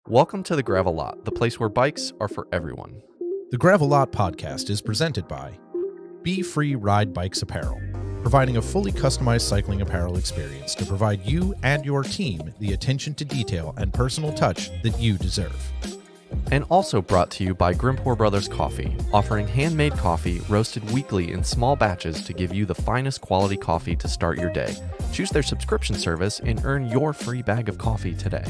Welcome to the Gravel Lot, the place where bikes are for everyone. The Gravel Lot podcast is presented by Be Free Ride Bikes Apparel, providing a fully customized cycling apparel experience to provide you and your team the attention to detail and personal touch that you deserve. And also brought to you by Grimpour Brothers Coffee, offering handmade coffee roasted weekly in small batches to give you the finest quality coffee to start your day. Choose their subscription service and earn your free bag of coffee today.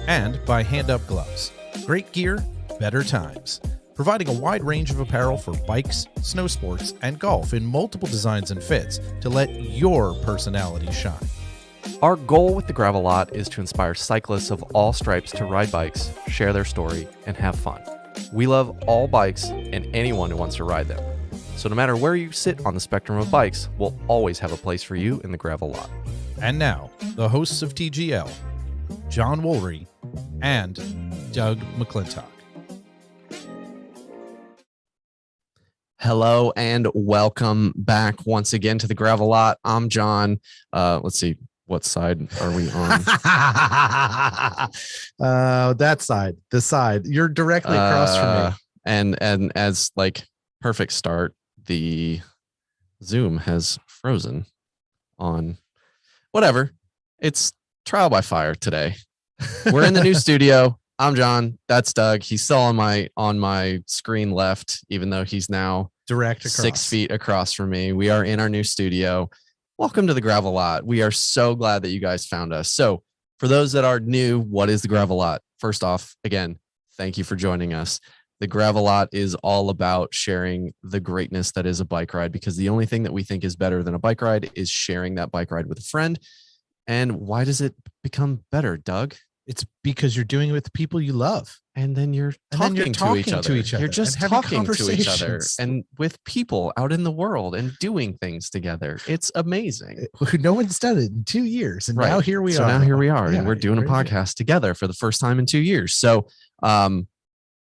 And by Hand Up Gloves. Great gear, better times. Providing a wide range of apparel for bikes, snow sports, and golf in multiple designs and fits to let your personality shine. Our goal with the Gravel Lot is to inspire cyclists of all stripes to ride bikes, share their story, and have fun. We love all bikes and anyone who wants to ride them. So no matter where you sit on the spectrum of bikes, we'll always have a place for you in the Gravel Lot. And now, the hosts of TGL, John Woolry and Doug McClintock. Hello and welcome back once again to the Gravel Lot. I'm John. Let's see, what side are we on? That side, the side. You're directly across from me. And as like perfect start, the Zoom has frozen on whatever. It's trial by fire today. We're in the new studio. I'm John. That's Doug. He's still on my screen left, even though he's now Direct across. 6 feet across from me. We are in our new studio. Welcome to the Gravel Lot. We are so glad that you guys found us. So for those that are new, what is the Gravel Lot? First off, again, thank you for joining us. The Gravel Lot is all about sharing the greatness that is a bike ride, because the only thing that we think is better than a bike ride is sharing that bike ride with a friend. And why does it become better, Doug? It's because you're doing it with the people you love. And then you're talking to each other. You're just talking to each other and with people out in the world and doing things together. It's amazing. No one's done it in 2 years. And now here we are. So now here we are. And we're doing a podcast together for the first time in 2 years. So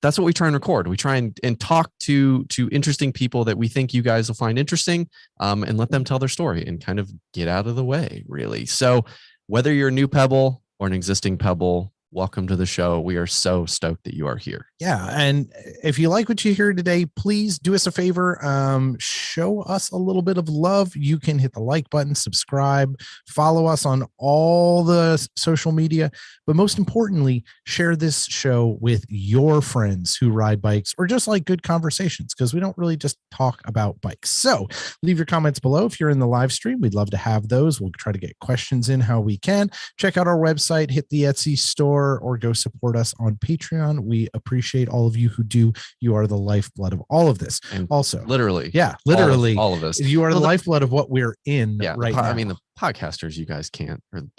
that's what we try and record. We try and talk to interesting people that we think you guys will find interesting, and let them tell their story and kind of get out of the way, really. So whether you're a new Pebble or an existing Pebble, welcome to the show. We are so stoked that you are here. Yeah. And if you like what you hear today, please do us a favor. Show us a little bit of love. You can hit the like button, subscribe, follow us on all the social media, but most importantly, share this show with your friends who ride bikes or just like good conversations, because we don't really just talk about bikes. So leave your comments below. If you're in the live stream, we'd love to have those. We'll try to get questions in how we can. Check out our website, hit the Etsy store, or go support us on Patreon. We appreciate all of you who do. You are the lifeblood of all of this. And also, literally, all of us. You are the lifeblood of what we're in right now. I mean, the podcasters, you guys can't, or the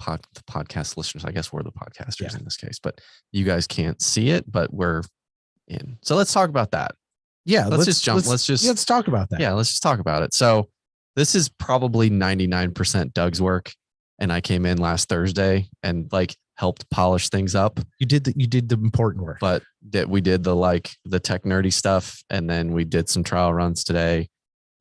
podcast listeners, I guess we're the podcasters in this case, but you guys can't see it, but we're in. So let's talk about that. Yeah, let's talk about that. Yeah, let's just talk about it. So this is probably 99% Doug's work, and I came in last Thursday and helped polish things up. You did the important work, but that we did the tech nerdy stuff, and then we did some trial runs today,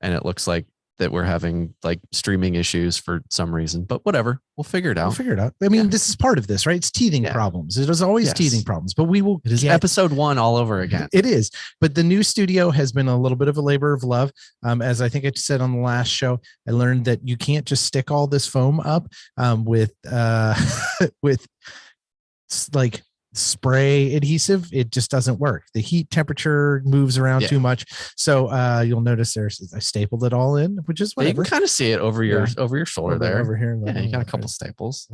and it looks like that we're having streaming issues for some reason, but whatever, we'll figure it out. I mean, this is part of this, right? It's teething problems. It is always teething problems, but we will. It is episode 1 all over again. It is, but the new studio has been a little bit of a labor of love. As I think I said on the last show, I learned that you can't just stick all this foam up with spray adhesive. It just doesn't work. The heat temperature moves around too much. So you'll notice I stapled it all in, which is whatever. You can kind of see it over your shoulder there. Over here. Yeah, you got a couple staples.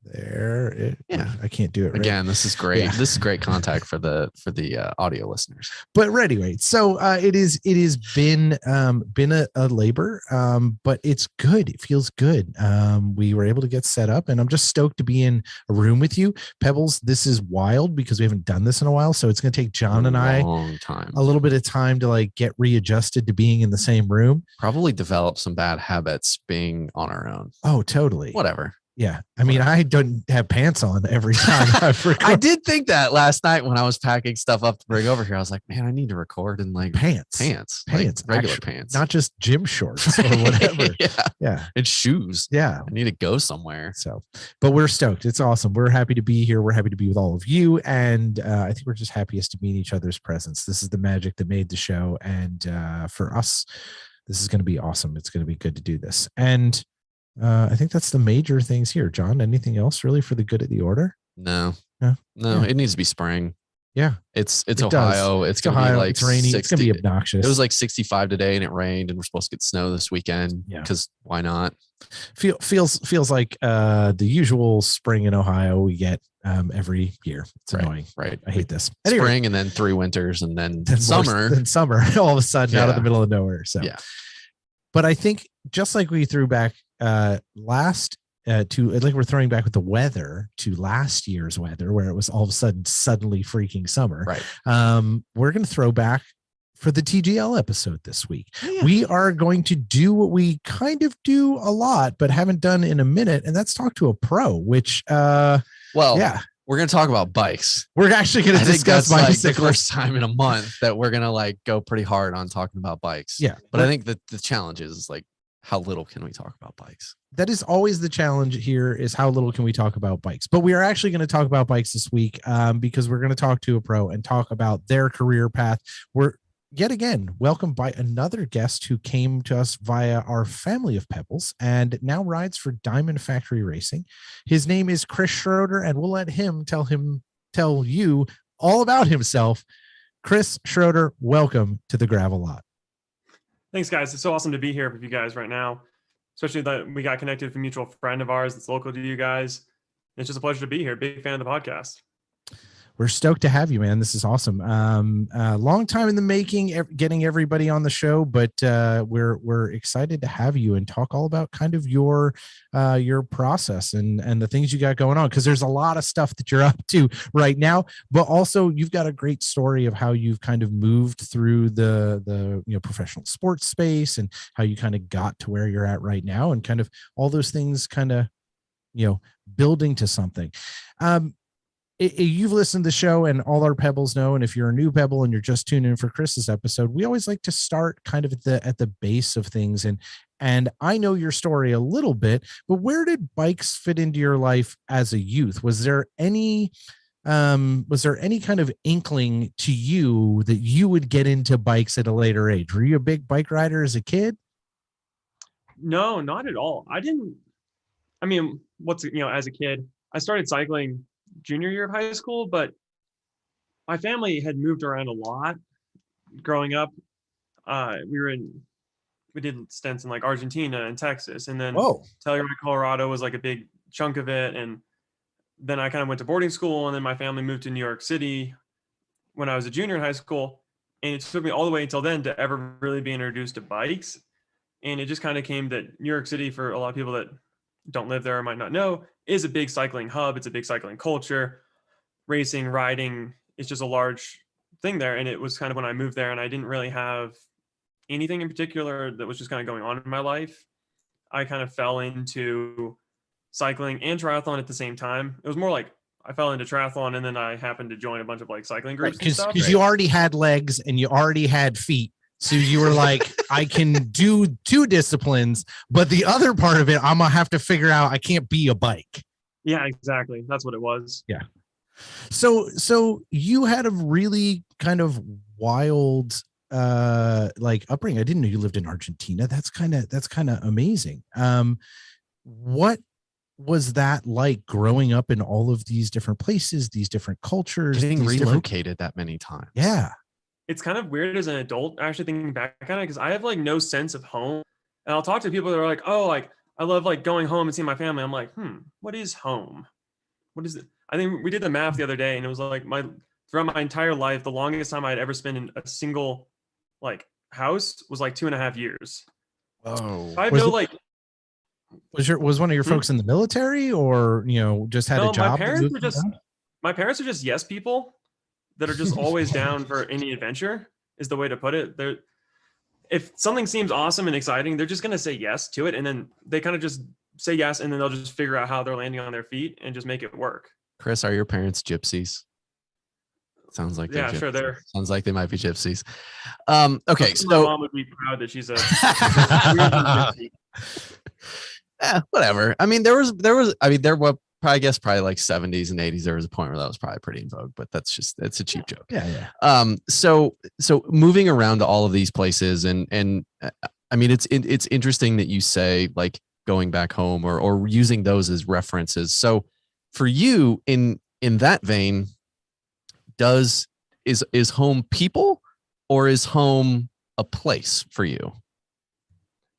There. I can't do it right. Again, this is great. Yeah. This is great contact for the audio listeners. But anyway, so it has been a labor, but it's good. It feels good. We were able to get set up, and I'm just stoked to be in a room with you. Pebbles, this is wild because we haven't done this in a while, so it's going to take John and I a little bit of time to get readjusted to being in the same room. Probably develop some bad habits being on our own. Oh, totally. Whatever. Yeah. I mean, I don't have pants on every time I've recorded. I did think that last night when I was packing stuff up to bring over here. I was like, man, I need to record in pants, regular pants, not just gym shorts or whatever. Yeah. And shoes. Yeah. I need to go somewhere. So, but we're stoked. It's awesome. We're happy to be here. We're happy to be with all of you. And I think we're just happiest to be in each other's presence. This is the magic that made the show. And for us, this is going to be awesome. It's going to be good to do this. And I think that's the major things here. John, anything else really for the good of the order? No. It needs to be spring. Yeah. It's Ohio. It's going to be it's rainy. 60. It's going to be obnoxious. It was 65 today and it rained, and we're supposed to get snow this weekend because why not? Feels like the usual spring in Ohio we get every year. It's annoying. Right. I hate this. Spring and then 3 winters and then summer. Then summer all of a sudden out of the middle of nowhere. So but I think just like we threw back we're throwing back with the weather to last year's weather where it was all of a sudden suddenly freaking summer. Right. We're going to throw back for the TGL episode this week. We are going to do what we kind of do a lot, but haven't done in a minute. And that's talk to a pro, which, we're going to talk about bikes. We're actually going to discuss bicycles. The first time in a month that we're going to go pretty hard on talking about bikes. Yeah. But I think that the challenge is how little can we talk about bikes? That is always the challenge here, is how little can we talk about bikes. But we are actually going to talk about bikes this week because we're going to talk to a pro and talk about their career path. yet again welcomed by another guest who came to us via our family of Pebbles and now rides for Diamond Factory Racing. His name is Chris Schroeder, and we'll let him tell you all about himself. Chris Schroeder, welcome to the Gravel Lot. Thanks, guys. It's so awesome to be here with you guys right now, especially that we got connected with a mutual friend of ours that's local to you guys. It's just a pleasure to be here. Big fan of the podcast. We're stoked to have you, man. This is awesome. Long time in the making, getting everybody on the show, but we're excited to have you and talk all about kind of your process and the things you got going on, because there's a lot of stuff that you're up to right now, but also you've got a great story of how you've kind of moved through the professional sports space and how you kind of got to where you're at right now, and kind of all those things kind of building to something. You've listened to the show, and all our Pebbles know. And if you're a new Pebble and you're just tuning in for Chris's episode, we always like to start kind of at the base of things. And I know your story a little bit, but where did bikes fit into your life as a youth? Was there any kind of inkling to you that you would get into bikes at a later age? Were you a big bike rider as a kid? No, not at all. As a kid, I started cycling junior year of high school, but my family had moved around a lot growing up. We did stints in like Argentina and Texas, and then Telluride, Colorado was like a big chunk of it. And then I kind of went to boarding school, and then my family moved to New York City when I was a junior in high school. And it took me all the way until then to ever really be introduced to bikes. And it just kind of came that New York City, for a lot of people that don't live there or might not know, is a big cycling hub. It's a big cycling culture. Racing, riding, it's just a large thing there. And it was kind of when I moved there and I didn't really have anything in particular that was just kind of going on in my life, I kind of fell into cycling and triathlon at the same time. It was more like I fell into triathlon and then I happened to join a bunch of like cycling groups and stuff. Because you already had legs and you already had feet. So you were like, I can do 2 disciplines, but the other part of it, I'm going to have to figure out I can't be a bike. Yeah, exactly. That's what it was. Yeah. So you had a really kind of wild upbringing. I didn't know you lived in Argentina. That's kind of amazing. What was that like growing up in all of these different places, these different cultures, getting relocated that many times? Yeah. It's kind of weird as an adult, actually thinking back on it, because I have like no sense of home. And I'll talk to people that are like, oh, like I love like going home and seeing my family. I'm like, what is home? What is it? I think we did the math the other day, and it was like throughout my entire life, the longest time I'd ever spent in a single like house was like 2.5 years. Oh, I know, like, was one of your folks in the military, or just had a job? My parents are just yes people that are just always down for any adventure, is the way to put it. If something seems awesome and exciting, they're just going to say yes to it. And then they kind of just say yes, and then they'll just figure out how they're landing on their feet and just make it work. Chris, are your parents gypsies? Sounds like yeah, sure. They're sounds like they might be gypsies. Okay, so my mom would be proud that she's a gypsy. Whatever. I mean, there were I guess probably like 70s and 80s. There was a point where that was probably pretty in vogue, but it's a cheap joke. Yeah. So moving around to all of these places, and I mean, it's interesting that you say like going back home or using those as references. So for you in that vein, is home people, or is home a place for you?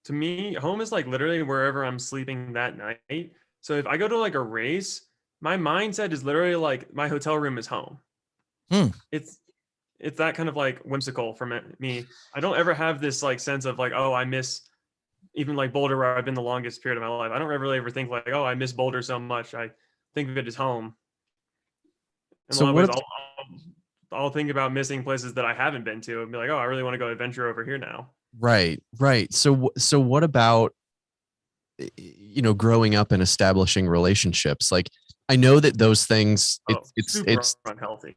To me, home is like literally wherever I'm sleeping that night. So if I go to like a race, my mindset is literally like my hotel room is home. It's that kind of like whimsical for me. I don't ever have this like sense of like, oh, I miss even like Boulder, where I've been the longest period of my life. I don't really ever think like, oh, I miss Boulder so much. I think of it as home. And so I'll think about missing places that I haven't been to and be like, oh, I really want to go adventure over here now. Right. So what about, growing up and establishing relationships? Like, I know that those things, it's unhealthy.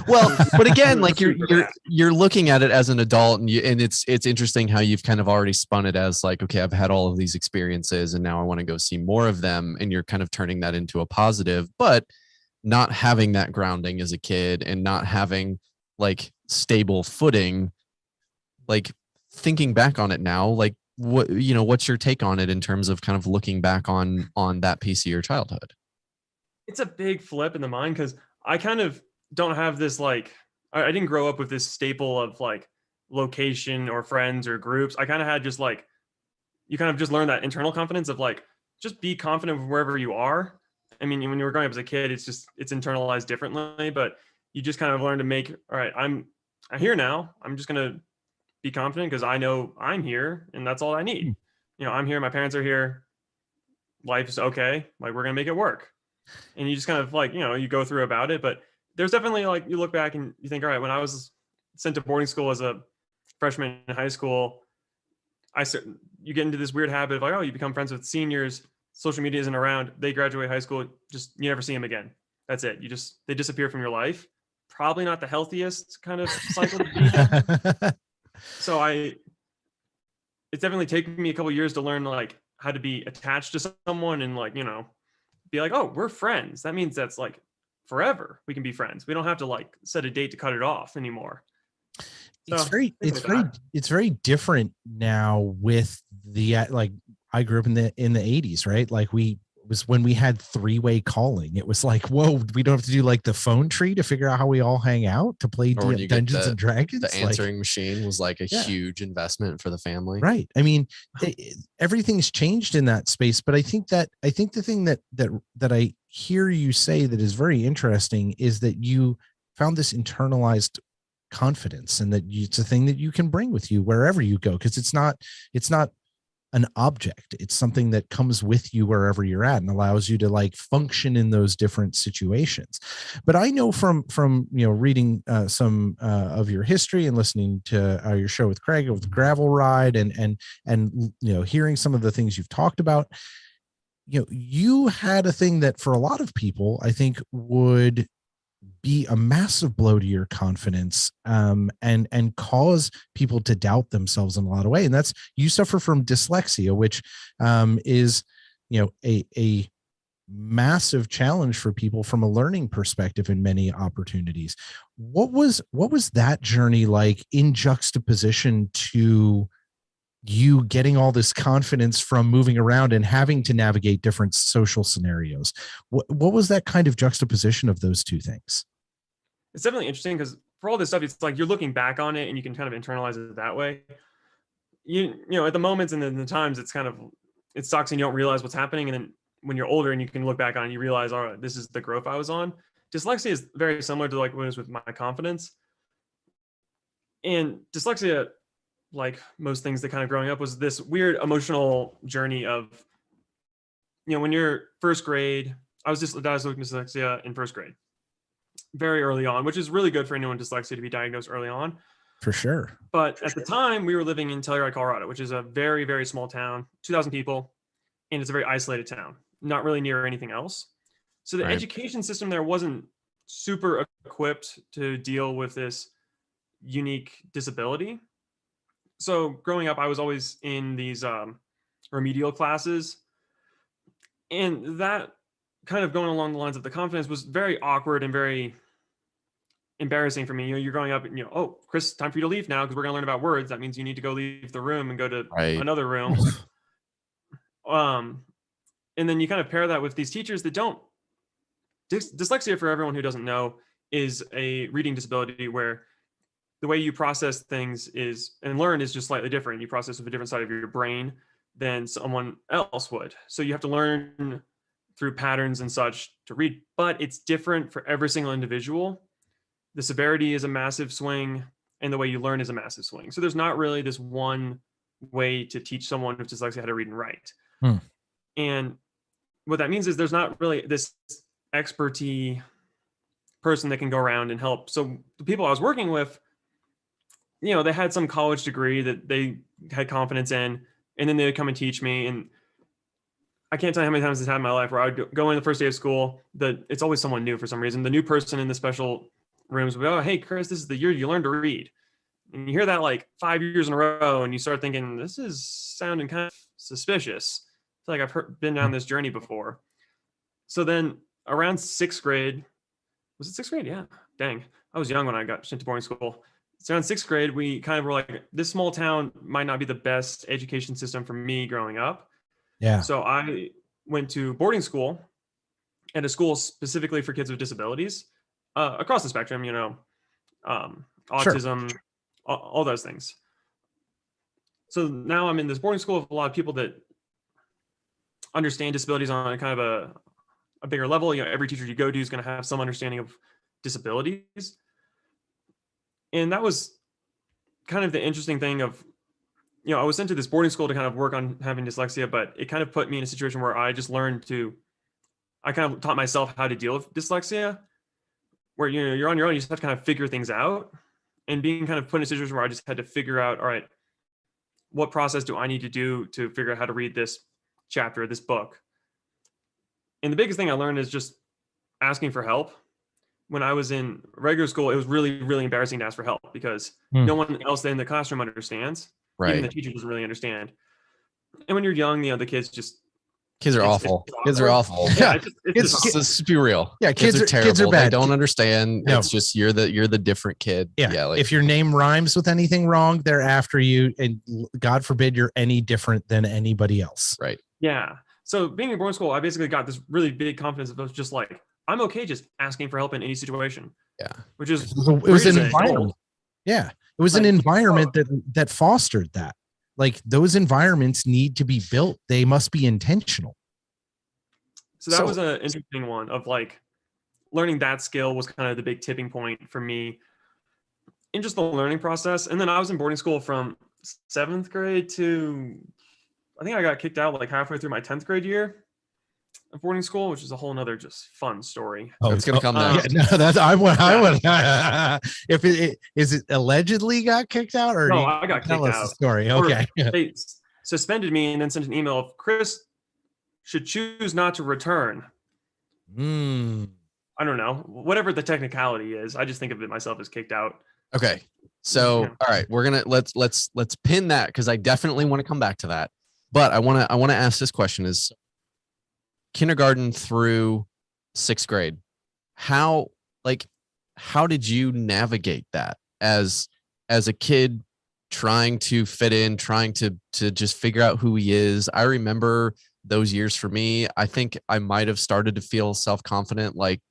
Well, but again, like you're looking at it as an adult, and it's interesting how you've kind of already spun it as like, okay, I've had all of these experiences and now I want to go see more of them. And you're kind of turning that into a positive, but not having that grounding as a kid and not having like stable footing. Like, thinking back on it now, like, what's your take on it in terms of kind of looking back on that piece of your childhood? It's a big flip in the mind, because I kind of don't have this, like, I didn't grow up with this staple of like location or friends or groups. I kind of had just like, you kind of just learn that internal confidence of like, just be confident wherever you are. I mean, when you were growing up as a kid, it's internalized differently, but you just kind of learn to make, all right, I'm here now. I'm just going to be confident because I know I'm here and that's all I need. I'm here. My parents are here. Life's okay. Like, we're going to make it work. And you just kind of like, you go through about it. But there's definitely, like, you look back and you think, all right, when I was sent to boarding school as a freshman in high school, you get into this weird habit of like, oh, you become friends with seniors. Social media isn't around. They graduate high school. Just, you never see them again. That's it. They disappear from your life. Probably not the healthiest kind of cycle to be in. So it's definitely taken me a couple of years to learn like how to be attached to someone and like, be like, oh, we're friends. That means that's like forever. We can be friends. We don't have to like set a date to cut it off anymore. It's very different now with the, like, I grew up in the 80s, right? Like, was when we had three-way calling. It was like, whoa, we don't have to do like the phone tree to figure out how we all hang out to play Dungeons and Dragons. The answering machine was like a huge investment for the family. Right. I mean, everything's changed in that space, but I think the thing that I hear you say that is very interesting is that you found this internalized confidence, and that it's a thing that you can bring with you wherever you go, because it's not an object. It's something that comes with you wherever you're at and allows you to like function in those different situations. But I know from reading some of your history and listening to your show with Craig with the gravel ride and hearing some of the things you've talked about, you had a thing that for a lot of people I think would be a massive blow to your confidence, and cause people to doubt themselves in a lot of ways. And that's, you suffer from dyslexia, which is, a massive challenge for people from a learning perspective in many opportunities. What was that journey like in juxtaposition to you getting all this confidence from moving around and having to navigate different social scenarios? What was that kind of juxtaposition of those two things? It's definitely interesting because for all this stuff, it's like you're looking back on it and you can kind of internalize it that way. At the moments and then the times, it sucks and you don't realize what's happening. And then when you're older and you can look back on it, you realize, all right, this is the growth I was on. Dyslexia is very similar to like what it was with my confidence. And dyslexia, like most things that kind of growing up, was this weird emotional journey of, when you're first grade, I was diagnosed with dyslexia in first grade, very early on, which is really good for anyone with dyslexia to be diagnosed early on. For sure. But at the time we were living in Telluride, Colorado, which is a very, very small town, 2,000 people. And it's a very isolated town, not really near anything else. So the education system there wasn't super equipped to deal with this unique disability. So growing up, I was always in these remedial classes, and that kind of going along the lines of the confidence was very awkward and very embarrassing for me. You're growing up and oh, Chris, time for you to leave now because we're going to learn about words. That means you need to go leave the room and go to another room. And then you kind of pair that with these teachers that don't. Dyslexia, for everyone who doesn't know, is a reading disability where the way you process things and learn is just slightly different. You process with a different side of your brain than someone else would. So you have to learn through patterns and such to read, but it's different for every single individual. The severity is a massive swing, and the way you learn is a massive swing. So there's not really this one way to teach someone with dyslexia how to read and write. And what that means is there's not really this expertise person that can go around and help. So the people I was working with, they had some college degree that they had confidence in, and then they would come and teach me. And I can't tell you how many times this happened in my life where I would go in the first day of school, it's always someone new for some reason. The new person in the special rooms would be, oh, hey, Chris, this is the year you learned to read. And you hear that like 5 years in a row, and you start thinking, this is sounding kind of suspicious. I feel like I've been down this journey before. So then around sixth grade, was it sixth grade? Yeah. Dang. I was young when I got sent to boarding school. So in sixth grade, we kind of were like, this small town might not be the best education system for me growing up. Yeah. So I went to boarding school at a school specifically for kids with disabilities across the spectrum, autism, Sure. all those things. So now I'm in this boarding school with a lot of people that understand disabilities on kind of a bigger level. Every teacher you go to is going to have some understanding of disabilities. And that was kind of the interesting thing of, I was sent to this boarding school to kind of work on having dyslexia, but it kind of put me in a situation where I just I kind of taught myself how to deal with dyslexia, where, you're on your own, you just have to kind of figure things out, and being kind of put in a situation where I just had to figure out, all right, what process do I need to do to figure out how to read this chapter, this book? And the biggest thing I learned is just asking for help. When I was in regular school, it was really, really embarrassing to ask for help because no one else in the classroom understands. Right. Even the teacher doesn't really understand. And when you're young, the kids are awful. Kids are awful. Yeah, let's be real. Yeah, kids are terrible. Kids are bad. They don't understand. No. It's just you're the different kid. Yeah. If your name rhymes with anything wrong, they're after you, and God forbid you're any different than anybody else. Right. Yeah. So being in boarding school, I basically got this really big confidence of just like, I'm okay just asking for help in any situation. Yeah. Which is it was an environment. Yeah. It was an environment that fostered that. Like, those environments need to be built. They must be intentional. So that was an interesting one of like learning that skill was kind of the big tipping point for me in just the learning process. And then I was in boarding school from 7th grade to, I think I got kicked out like halfway through my 10th grade year of boarding school, which is a whole nother just fun story. Oh, it's gonna come next. Yeah, no, that's I would. If it is it allegedly got kicked out, or no, I got kicked tell us out. the story. Okay, they suspended me and then sent an email of Chris should choose not to return. I don't know, whatever the technicality is. I just think of it myself as kicked out. Okay, so all right, we're gonna let's pin that because I definitely want to come back to that. But I want to ask this question: is kindergarten through 6th grade, how did you navigate that as a kid trying to fit in, trying to just figure out who he is? I remember those years for me. I think I might have started to feel self-confident like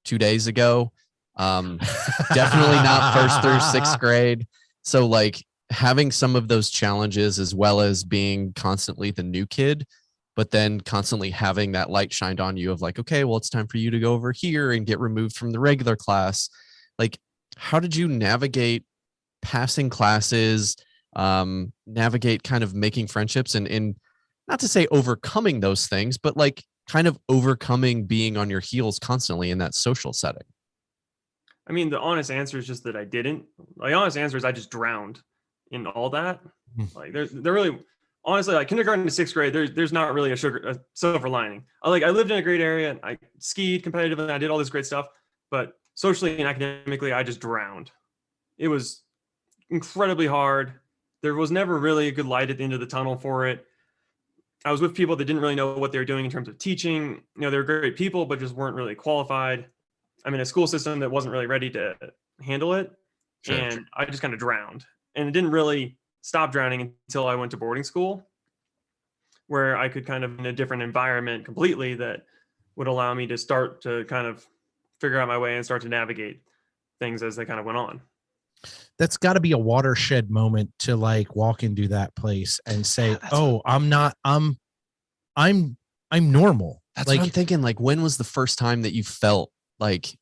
2 days ago. Definitely not 1st through 6th grade. So like having some of those challenges, as well as being constantly the new kid, but then constantly having that light shined on you of like, okay, well, it's time for you to go over here and get removed from the regular class. Like, how did you navigate passing classes, navigate kind of making friendships and not to say overcoming those things, but like kind of overcoming being on your heels constantly in that social setting? I mean, the honest answer is just that I didn't. The honest answer is I just drowned in all that. Like they're really, honestly, like kindergarten to 6th grade, there's not really a silver lining. I lived in a great area and I skied competitively and I did all this great stuff, but socially and academically, I just drowned. It was incredibly hard. There was never really a good light at the end of the tunnel for it. I was with people that didn't really know what they were doing in terms of teaching. They were great people, but just weren't really qualified. I'm in a school system that wasn't really ready to handle it. Sure. And I just kind of drowned, and it didn't really stop drowning until I went to boarding school, where I could kind of in a different environment completely that would allow me to start to kind of figure out my way and start to navigate things as they kind of went on. That's got to be a watershed moment to like walk into that place and say, "Oh, I'm normal." That's like, what I'm thinking. Like, when was the first time that you felt like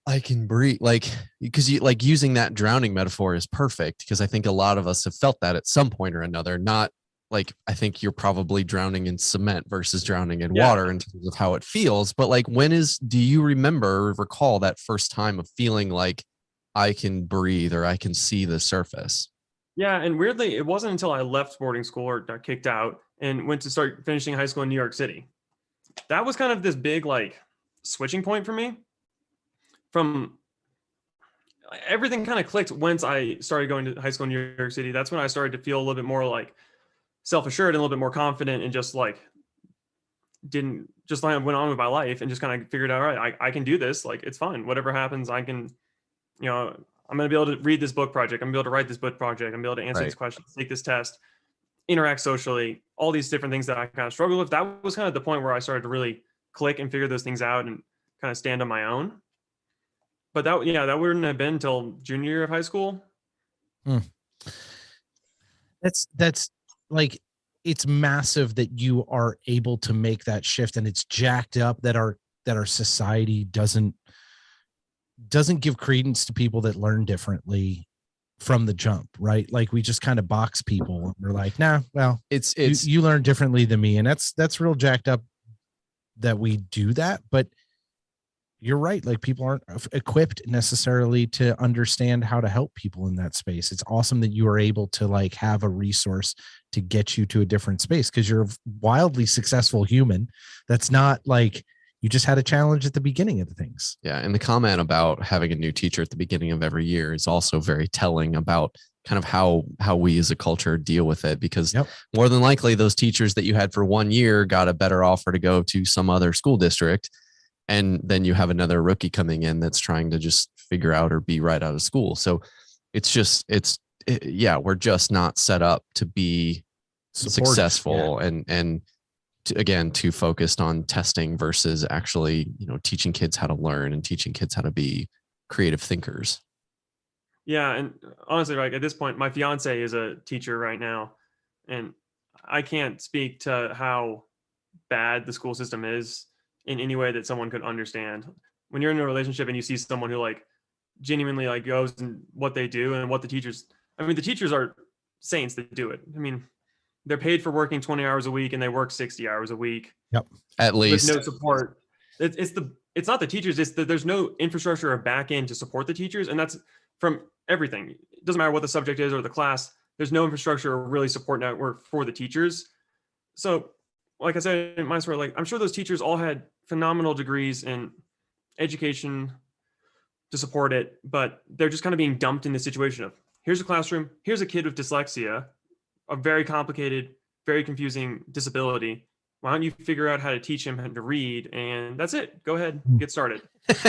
I can breathe? Like, because you like using that drowning metaphor is perfect, because I think a lot of us have felt that at some point or another. Not like, I think you're probably drowning in cement versus drowning in water in terms of how it feels. But like, do you recall that first time of feeling like I can breathe or I can see the surface? Yeah. And weirdly, it wasn't until I left boarding school or got kicked out and went to start finishing high school in New York City. That was kind of this big like switching point for me. From everything kind of clicked once I started going to high school in New York City. That's when I started to feel a little bit more like self-assured and a little bit more confident, and just like went on with my life and just kind of figured out, all right, I can do this. Like, it's fine. Whatever happens, I can you know, I'm going to be able to read this book project. I'm going to be able to write this book project. I'm going to be able to answer Right. these questions, take this test, interact socially, all these different things that I kind of struggled with. That was kind of the point where I started to really click and figure those things out and kind of stand on my own. But that wouldn't have been until junior year of high school. That's like, it's massive that you are able to make that shift, and it's jacked up that our society doesn't give credence to people that learn differently from the jump, right? Like, we just kind of box people and we're like, nah, well, it's you learn differently than me. And that's real jacked up that we do that. But you're right. Like, people aren't equipped necessarily to understand how to help people in that space. It's awesome that you are able to like have a resource to get you to a different space, because you're a wildly successful human. That's not like you just had a challenge at the beginning of the things. Yeah. And the comment about having a new teacher at the beginning of every year is also very telling about kind of how we as a culture deal with it, because more than likely those teachers that you had for 1 year got a better offer to go to some other school district. And then you have another rookie coming in that's trying to just figure out or be right out of school. So we're just not set up to be successful and again, too focused on testing versus actually, teaching kids how to learn and teaching kids how to be creative thinkers. Yeah. And honestly, like at this point, my fiance is a teacher right now, and I can't speak to how bad the school system is in any way that someone could understand. When you're in a relationship and you see someone who like genuinely like goes and what they do and what the teachers are saints that do it. I mean, they're paid for working 20 hours a week and they work 60 hours a week. Yep. At least. With no support. It's not the teachers. It's that there's no infrastructure or back end to support the teachers. And that's from everything. It doesn't matter what the subject is or the class. There's no infrastructure or really support network for the teachers. So like I said in my story, like I'm sure those teachers all had phenomenal degrees in education to support it, but they're just kind of being dumped in the situation of, here's a classroom, here's a kid with dyslexia, a very complicated, very confusing disability. Why don't you figure out how to teach him how to read? And that's it. Go ahead, get started.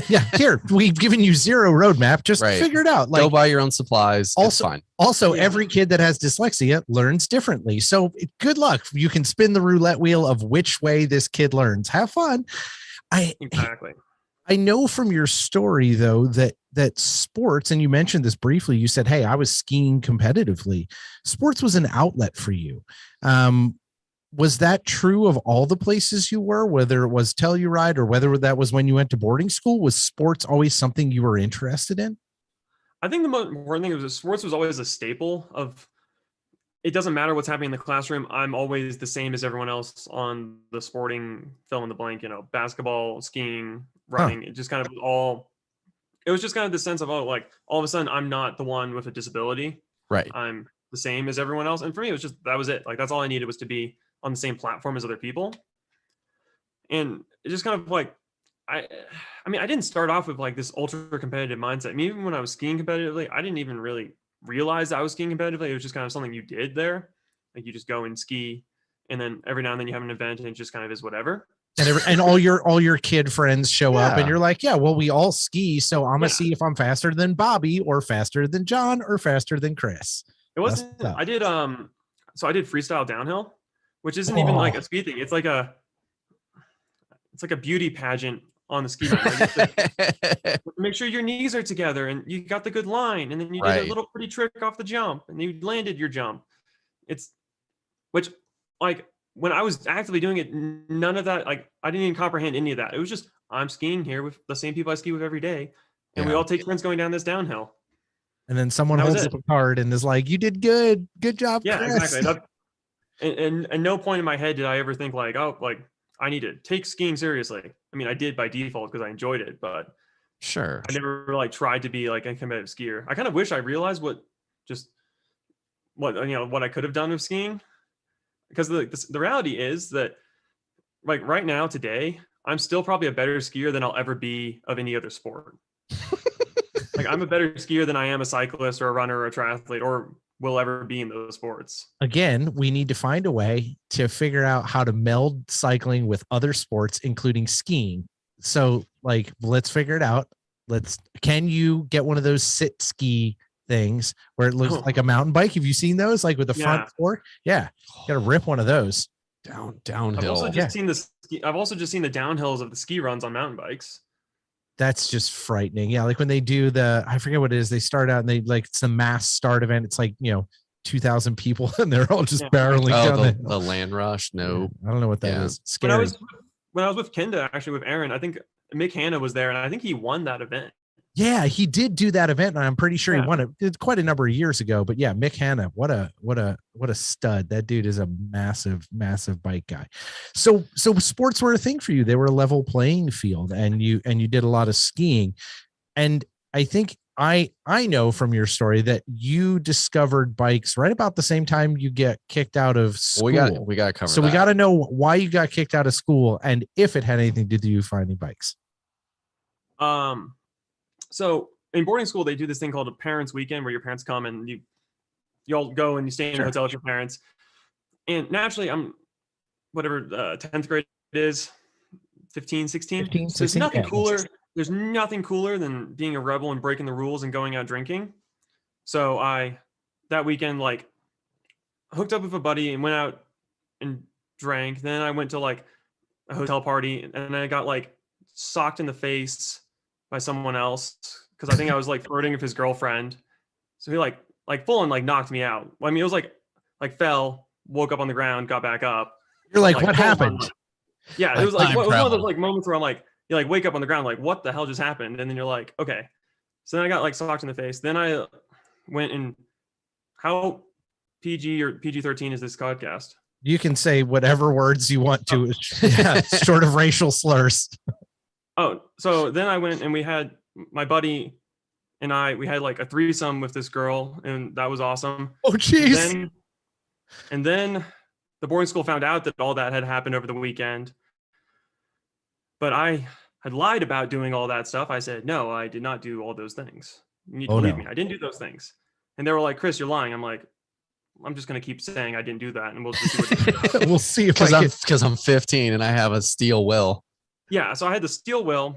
Yeah, here, we've given you zero roadmap. Just figure it out. Like, go buy your own supplies. Also, it's fine. Also, every kid that has dyslexia learns differently. So good luck. You can spin the roulette wheel of which way this kid learns. Have fun. Exactly. I know from your story, though, that sports, and you mentioned this briefly, you said, hey, I was skiing competitively. Sports was an outlet for you. Was that true of all the places you were, whether it was Telluride or whether that was when you went to boarding school? Was sports always something you were interested in? I think the most important thing was sports was always a staple of, it doesn't matter what's happening in the classroom. I'm always the same as everyone else on the sporting fill in the blank, basketball, skiing, running. It just kind of it was just kind of the sense of, like all of a sudden I'm not the one with a disability. Right. I'm the same as everyone else. And for me, it was just, that was it. Like, that's all I needed was to be on the same platform as other people. And it just kind of like, I mean, I didn't start off with like this ultra competitive mindset. I mean, even when I was skiing competitively, I didn't even really realize I was skiing competitively. It was just kind of something you did there. Like you just go and ski, and then every now and then you have an event and it just kind of is whatever. And all your kid friends show up and you're like, yeah, well, we all ski. So I'm going to see if I'm faster than Bobby or faster than John or faster than Chris. It wasn't, I did freestyle downhill, which isn't even like a speed thing. It's like a beauty pageant on the ski mountain. Like make sure your knees are together and you got the good line. And then you did a little pretty trick off the jump and you landed your jump. Which like when I was actively doing it, none of that, like I didn't even comprehend any of that. It was just, I'm skiing here with the same people I ski with every day. And we all take turns going down this downhill. And then someone holds up a card and is like, you did good. Good job. Yeah, Chris. exactly. And no point in my head did I ever think like, oh, like I need to take skiing seriously. I mean, I did by default because I enjoyed it, but sure, I never like tried to be like a competitive skier. I kind of wish I realized what I could have done with skiing, because the reality is that like right now today, I'm still probably a better skier than I'll ever be of any other sport. Like I'm a better skier than I am a cyclist or a runner or a triathlete or will ever be in those sports. Again, we need to find a way to figure out how to meld cycling with other sports, including skiing. So like, let's figure it out. Can you get one of those sit ski things where it looks like a mountain bike? Have you seen those, like with the front fork? Yeah, gotta rip one of those. Downhill. I've also just seen the downhills of the ski runs on mountain bikes. That's just frightening. Yeah, like when they do I forget what it is. They start out and it's the mass start event. It's like 2,000 people and they're all just barreling down the land rush. No, I don't know what that is. Scary. When I was with Kenda, actually with Aaron, I think Mick Hanna was there, and I think he won that event. Yeah, he did do that event, and I'm pretty sure he won it. It's quite a number of years ago. But yeah, Mick Hanna, what a stud! That dude is a massive bike guy. So sports were a thing for you. They were a level playing field, and you did a lot of skiing. And I think I know from your story that you discovered bikes right about the same time you get kicked out of school. We got to cover. So we got to know why you got kicked out of school, and if it had anything to do with you finding bikes. So in boarding school, they do this thing called a parents' weekend, where your parents come and you all go and you stay in a hotel with your parents. And naturally, I'm whatever 10th grade is, 15, 16. 15, so there's nothing cooler. There's nothing cooler than being a rebel and breaking the rules and going out drinking. So that weekend, like, hooked up with a buddy and went out and drank. Then I went to like a hotel party, and I got like socked in the face by someone else because I think I was like flirting with his girlfriend. So he like full and like knocked me out. I mean, it was like fell, woke up on the ground, got back up. You're like what happened? Yeah, it was like one of those like moments where I'm like, you like wake up on the ground, like what the hell just happened? And then you're like, okay. So then I got like socked in the face. Then I went and how PG or PG-13 is this podcast? You can say whatever words you want to, short of racial slurs. Oh, so then I went and we had my buddy and we had like a threesome with this girl, and that was awesome. Oh, geez. And then the boarding school found out that all that had happened over the weekend. But I had lied about doing all that stuff. I said, no, I did not do all those things. You need to believe me. I didn't do those things. And they were like, Chris, you're lying. I'm like, I'm just going to keep saying I didn't do that, and we'll just see what we'll see if because I'm 15 and I have a steel will. Yeah, so I had the steel will.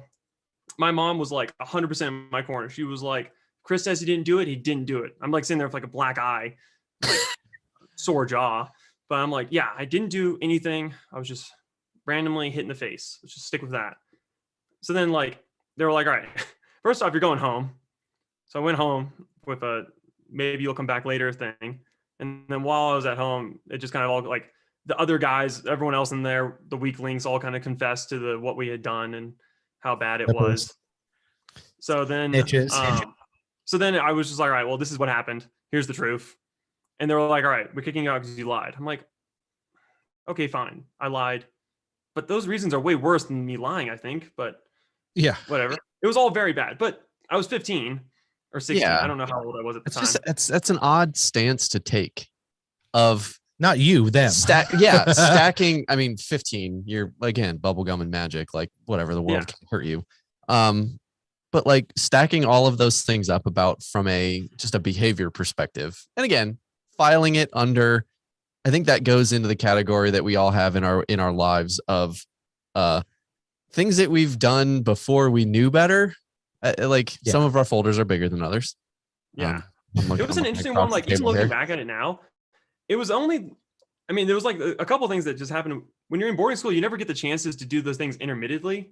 My mom was like 100% in my corner. She was like, Chris says he didn't do it. He didn't do it. I'm like sitting there with like a black eye, like sore jaw. But I'm like, yeah, I didn't do anything. I was just randomly hit in the face. Let's just stick with that. So then like, they were like, all right, first off, you're going home. So I went home with a maybe you'll come back later thing. And then while I was at home, it just kind of all like, the other guys, everyone else in there, the weaklings all kind of confessed to what we had done and how bad it was. So then, so then I was just like, all right, well, this is what happened. Here's the truth. And they were like, all right, we're kicking you out because you lied. I'm like, okay, fine. I lied. But those reasons are way worse than me lying, I think. But yeah, whatever. It was all very bad. But I was 15 or 16. Yeah. I don't know how old I was at the time. That's an odd stance to take of... Not you, them. Stacking. I mean, 15, you're again, bubblegum and magic, like whatever, the world can hurt you. But like stacking all of those things up from just a behavior perspective. And again, filing it under, I think that goes into the category that we all have in our lives of things that we've done before we knew better. Some of our folders are bigger than others. Yeah. It was an interesting one. Like even looking back at it now, it was only, I mean, there was like a couple of things that just happened. When you're in boarding school, you never get the chances to do those things intermittently.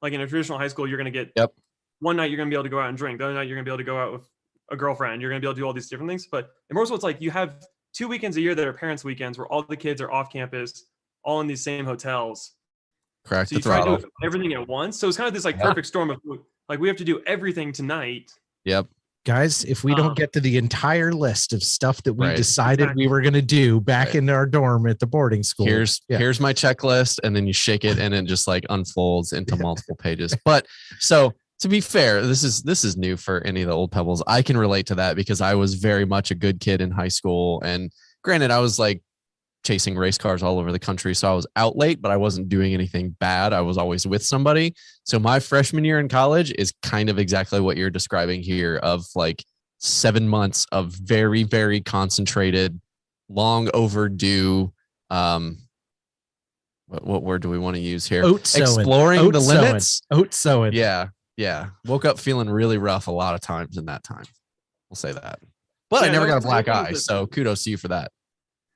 Like in a traditional high school, you're going to get one night you're going to be able to go out and drink. The other night you're going to be able to go out with a girlfriend. You're going to be able to do all these different things. But in boarding school, it's like you have 2 weekends a year that are parents' weekends where all the kids are off campus, all in these same hotels. Correct. So you try to do everything at once. So it's kind of this like perfect storm of like, we have to do everything tonight. Yep. Guys, if we don't get to the entire list of stuff that we decided we were going to do back in our dorm at the boarding school. Here's my checklist, and then you shake it and it just like unfolds into multiple pages. But so to be fair, this is new for any of the old Pebbles. I can relate to that because I was very much a good kid in high school. And granted, I was like chasing race cars all over the country. So I was out late, but I wasn't doing anything bad. I was always with somebody. So my freshman year in college is kind of exactly what you're describing here, of like 7 months of very, very concentrated, long overdue. What word do we want to use here? Oat sowing. Exploring the limits. Oat sowing. Yeah. Yeah. Woke up feeling really rough a lot of times in that time. We'll say that. But I Yeah, never no, got a the black weird thing eye. is that- So kudos to you for that.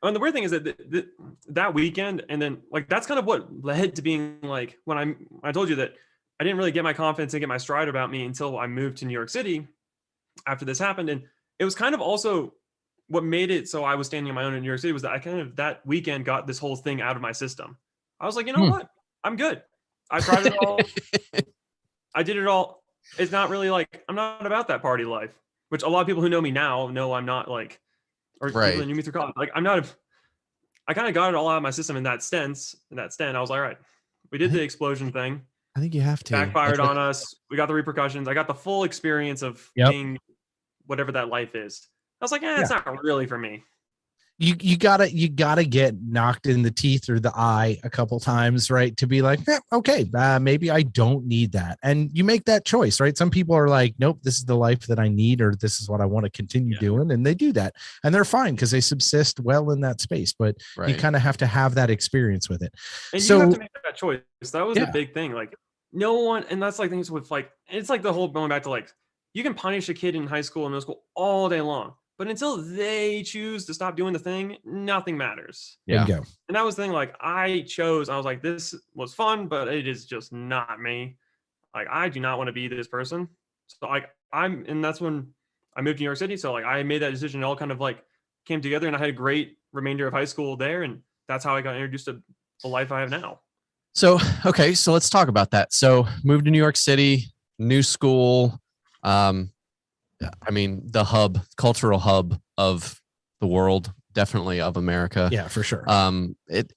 And the weird thing is that that weekend, and then like that's kind of what led to being like when I told you that I didn't really get my confidence and get my stride about me until I moved to New York City after this happened. And it was kind of also what made it so I was standing on my own in New York City was that I kind of that weekend got this whole thing out of my system. I was like, you know what? I'm good. I tried it all. I did it all. It's not really like I'm not about that party life, which a lot of people who know me now know I'm not like, or people Right. that knew me through college. Like I'm not. I kind of got it all out of my system in that stint. I was like, all right, we did the explosion thing. I think you have to. Backfired on us. We got the repercussions. I got the full experience of being whatever that life is. I was like, it's not really for me. You gotta get knocked in the teeth or the eye a couple times, right? To be like, okay, maybe I don't need that. And you make that choice, right? Some people are like, nope, this is the life that I need, or this is what I want to continue doing. And they do that and they're fine because they subsist well in that space, but you kind of have to have that experience with it. And you have to make that choice. That was the big thing. Like no one, and that's like things with like, it's like the whole going back to like, you can punish a kid in high school and middle school all day long. But until they choose to stop doing the thing, nothing matters. Yeah. And that was the thing. Like I was like, this was fun, but it is just not me. Like I do not want to be this person. So like and that's when I moved to New York City. So like I made that decision. It all kind of like came together, and I had a great remainder of high school there, and that's how I got introduced to the life I have now. So okay, so let's talk about that. So moved to New York City, new school. I mean, the cultural hub of the world, definitely of America. Yeah, for sure.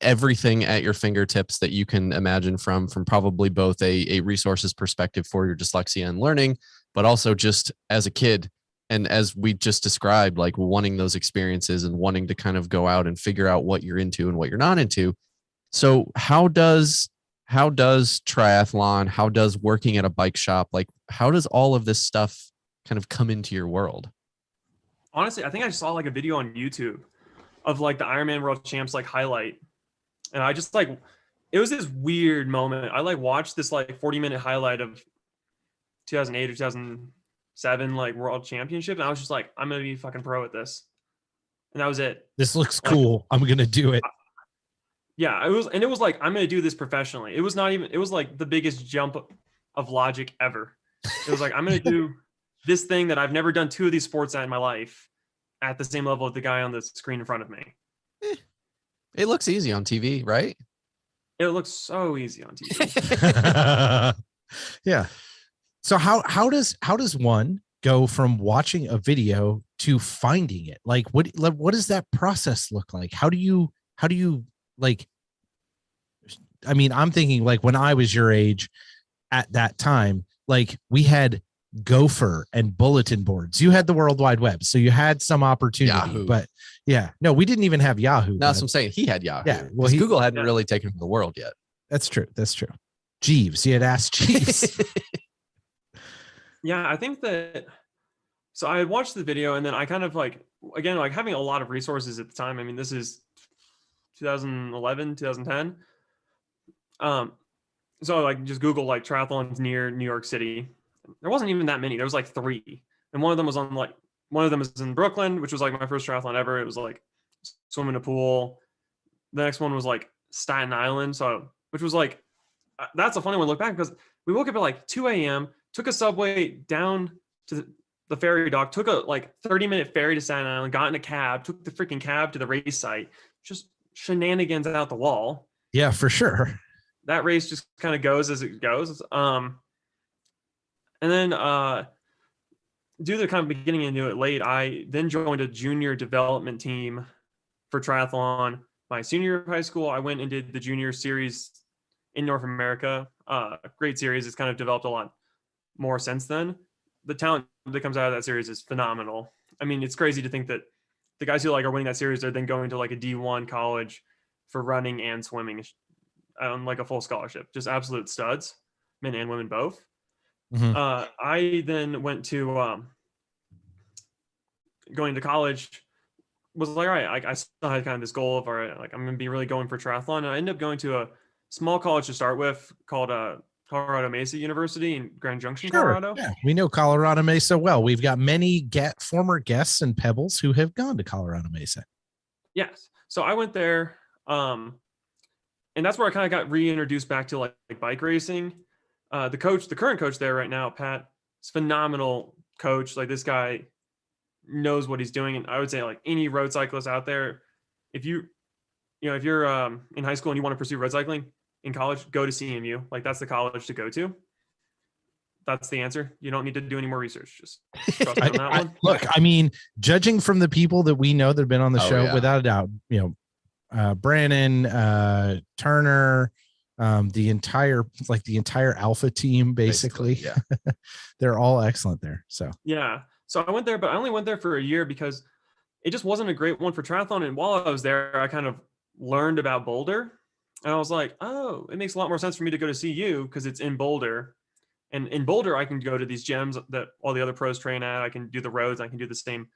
Everything at your fingertips that you can imagine from probably both a resources perspective for your dyslexia and learning, but also just as a kid. And as we just described, like wanting those experiences and wanting to kind of go out and figure out what you're into and what you're not into. So how does triathlon, how does working at a bike shop, like how does all of this stuff kind of come into your world? Honestly, I think I saw like a video on YouTube of like the Ironman World Champs like highlight, and I just like it was this weird moment. I like watched this like 40-minute highlight of 2008 or 2007 like World Championship, and I was just like, I'm gonna be fucking pro at this, and that was it. This looks cool. I'm gonna do it. Yeah, it was like I'm gonna do this professionally. It was like the biggest jump of logic ever. It was like I'm gonna do this thing that I've never done two of these sports at in my life at the same level as the guy on the screen in front of me. It looks easy on TV, right? It looks so easy on TV. Yeah. So how does one go from watching a video to finding it? Like what does that process look like? How do you like, I mean, I'm thinking like when I was your age at that time, like we had Gopher and bulletin boards. You had the World Wide Web, so you had some opportunity. Yahoo. But yeah, no, we didn't even have Yahoo. No, that's what I'm saying. He had Yahoo. Yeah, well, Google hadn't really taken the world yet. That's true. Jeeves, you had asked Jeeves. Yeah, I think that. So I had watched the video, and then I kind of like again like having a lot of resources at the time. I mean, this is 2011, 2010. So like just Google like triathlons near New York City. There wasn't even that many. There was like 3. And one of them was in Brooklyn, which was like my first triathlon ever. It was like swim in a pool. The next one was like Staten Island. So, which was like, that's a funny one to look back because we woke up at like 2 a.m., took a subway down to the ferry dock, took a like 30-minute ferry to Staten Island, got in a cab, took the freaking cab to the race site, just shenanigans out the wall. Yeah, for sure. That race just kind of goes as it goes. And then due to the kind of beginning into it late, I then joined a junior development team for triathlon. My senior year of high school, I went and did the junior series in North America. Great series. It's kind of developed a lot more since then. The talent that comes out of that series is phenomenal. I mean, it's crazy to think that the guys who like are winning that series are then going to like a D1 college for running and swimming on like a full scholarship. Just absolute studs, men and women both. Mm-hmm. I then went to going to college, was like, all right, I still had kind of this goal of, all right, like I'm going to be really going for triathlon. And I ended up going to a small college to start with called Colorado Mesa University in Grand Junction, Sure. Colorado. Yeah, we know Colorado Mesa well. We've got many former guests and Pebbles who have gone to Colorado Mesa. Yes. So I went there, and that's where I kind of got reintroduced back to like bike racing. The current coach there right now, Pat, is phenomenal coach. Like this guy knows what he's doing, and I would say like any road cyclist out there, if you're in high school and you want to pursue road cycling in college, go to CMU. Like that's the college to go to. That's the answer. You don't need to do any more research. Just trust me on that one. Look, I mean, judging from the people that we know that have been on the show, without a doubt, Brandon, Turner, the entire Alpha team, basically. Yeah. They're all excellent there. So yeah. So I went there, but I only went there for a year because it just wasn't a great one for triathlon. And while I was there, I kind of learned about Boulder. And I was like, oh, it makes a lot more sense for me to go to CU because it's in Boulder. And in Boulder, I can go to these gyms that all the other pros train at. I can do the roads. I can do the same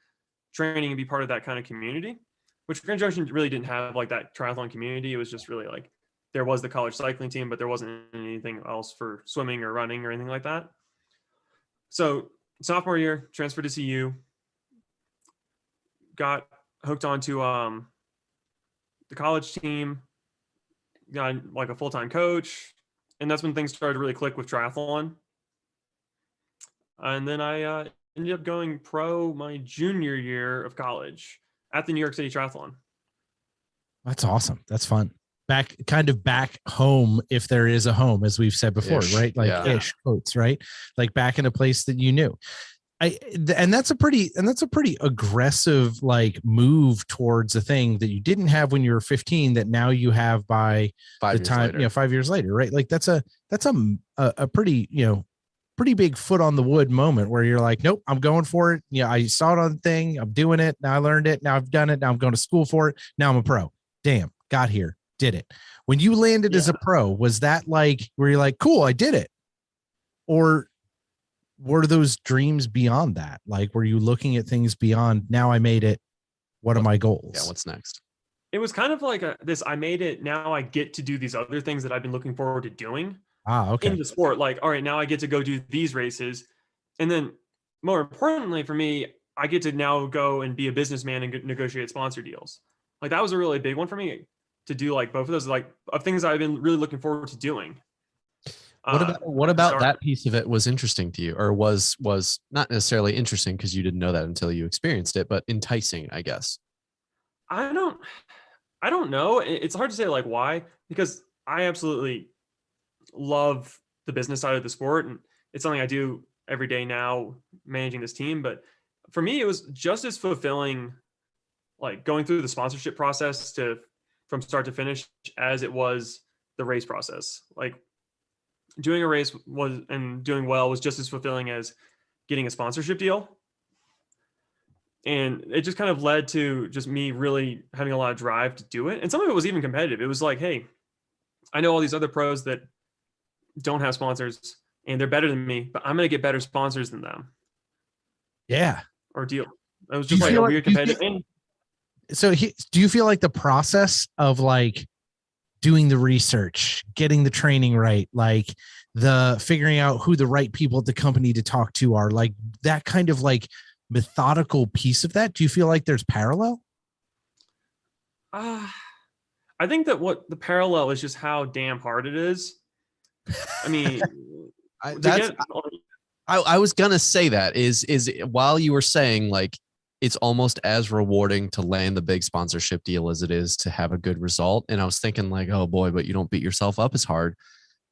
training and be part of that kind of community, which Grand Junction really didn't have like that triathlon community. It was just really like there was the college cycling team, but there wasn't anything else for swimming or running or anything like that. So sophomore year, transferred to CU, got hooked onto the college team, got like a full-time coach, and that's when things started to really click with triathlon. And then I ended up going pro my junior year of college at the New York City Triathlon. That's awesome. That's fun. Back home, if there is a home, as we've said before, right? Like ish quotes, right? Like back in a place that you knew. And that's a pretty aggressive like move towards a thing that you didn't have when you were 15 that now you have by the time 5 years later, right? Like that's a pretty pretty big foot on the wood moment where you're like, nope, I'm going for it. I saw it on the thing, I'm doing it, now I learned it, now I've done it, now I'm going to school for it, now I'm a pro. Damn, got here, did it. When you landed as a pro, was that like where you're like, cool, I did it? Or were those dreams beyond that? Like, were you looking at things beyond, now I made it, what are my goals? Yeah, what's next? It was kind of like I made it, now I get to do these other things that I've been looking forward to doing in the sport. Like, all right, now I get to go do these races. And then more importantly for me, I get to now go and be a businessman and negotiate sponsor deals. Like that was a really big one for me to do, like both of those, like of things I've been really looking forward to doing. What about that piece of it was interesting to you, or was not necessarily interesting because you didn't know that until you experienced it, but enticing, I guess? I don't know. It's hard to say like why, because I absolutely love the business side of the sport, and it's something I do every day now, managing this team. But for me, it was just as fulfilling, like going through the sponsorship process from start to finish as it was the race process. Like doing a race and doing well was just as fulfilling as getting a sponsorship deal. And it just kind of led to just me really having a lot of drive to do it. And some of it was even competitive. It was like, hey, I know all these other pros that don't have sponsors and they're better than me, but I'm going to get better sponsors than them. Yeah. Or deal. It was just like a weird competitive thing. So do you feel like the process of like doing the research, getting the training right, like the figuring out who the right people at the company to talk to are, like that kind of like methodical piece of that, do you feel like there's parallel? I think that what the parallel is just how damn hard it is. I mean, I was gonna say that is while you were saying like it's almost as rewarding to land the big sponsorship deal as it is to have a good result. And I was thinking like, oh boy, but you don't beat yourself up as hard.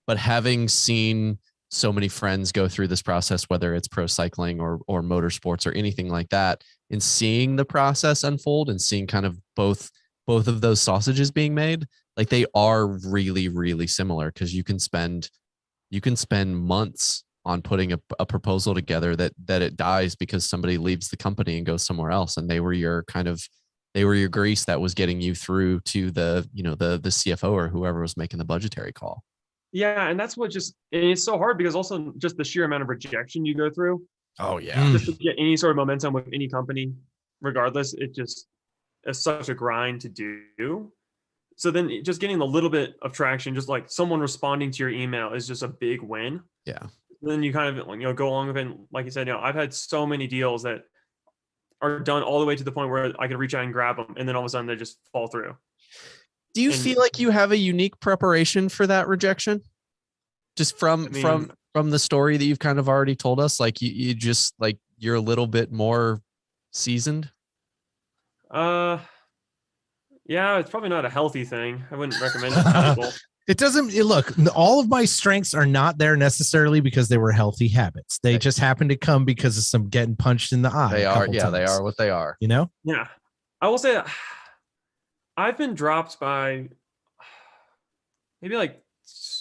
But having seen so many friends go through this process, whether it's pro cycling or motorsports or anything like that, and seeing the process unfold and seeing kind of both of those sausages being made, like they are really, really similar, because you can spend months on putting a proposal together that it dies because somebody leaves the company and goes somewhere else. And they were your grease that was getting you through to the CFO or whoever was making the budgetary call. Yeah. And that's it's so hard because also just the sheer amount of rejection you go through. Oh yeah. Just to get any sort of momentum with any company, regardless, it's such a grind to do. So then just getting a little bit of traction, just like someone responding to your email is just a big win. Yeah. Then you kind of, go along with it. And like you said, I've had so many deals that are done all the way to the point where I can reach out and grab them. And then all of a sudden they just fall through. Do you feel like you have a unique preparation for that rejection? Just from the story that you've kind of already told us, like you just like you're a little bit more seasoned. Yeah, it's probably not a healthy thing. I wouldn't recommend it to people. It doesn't look, all of my strengths are not there necessarily because they were healthy habits. They just happen to come because of some getting punched in the eye. They are. Yeah, times. They are what they are. Yeah. I will say that I've been dropped by maybe like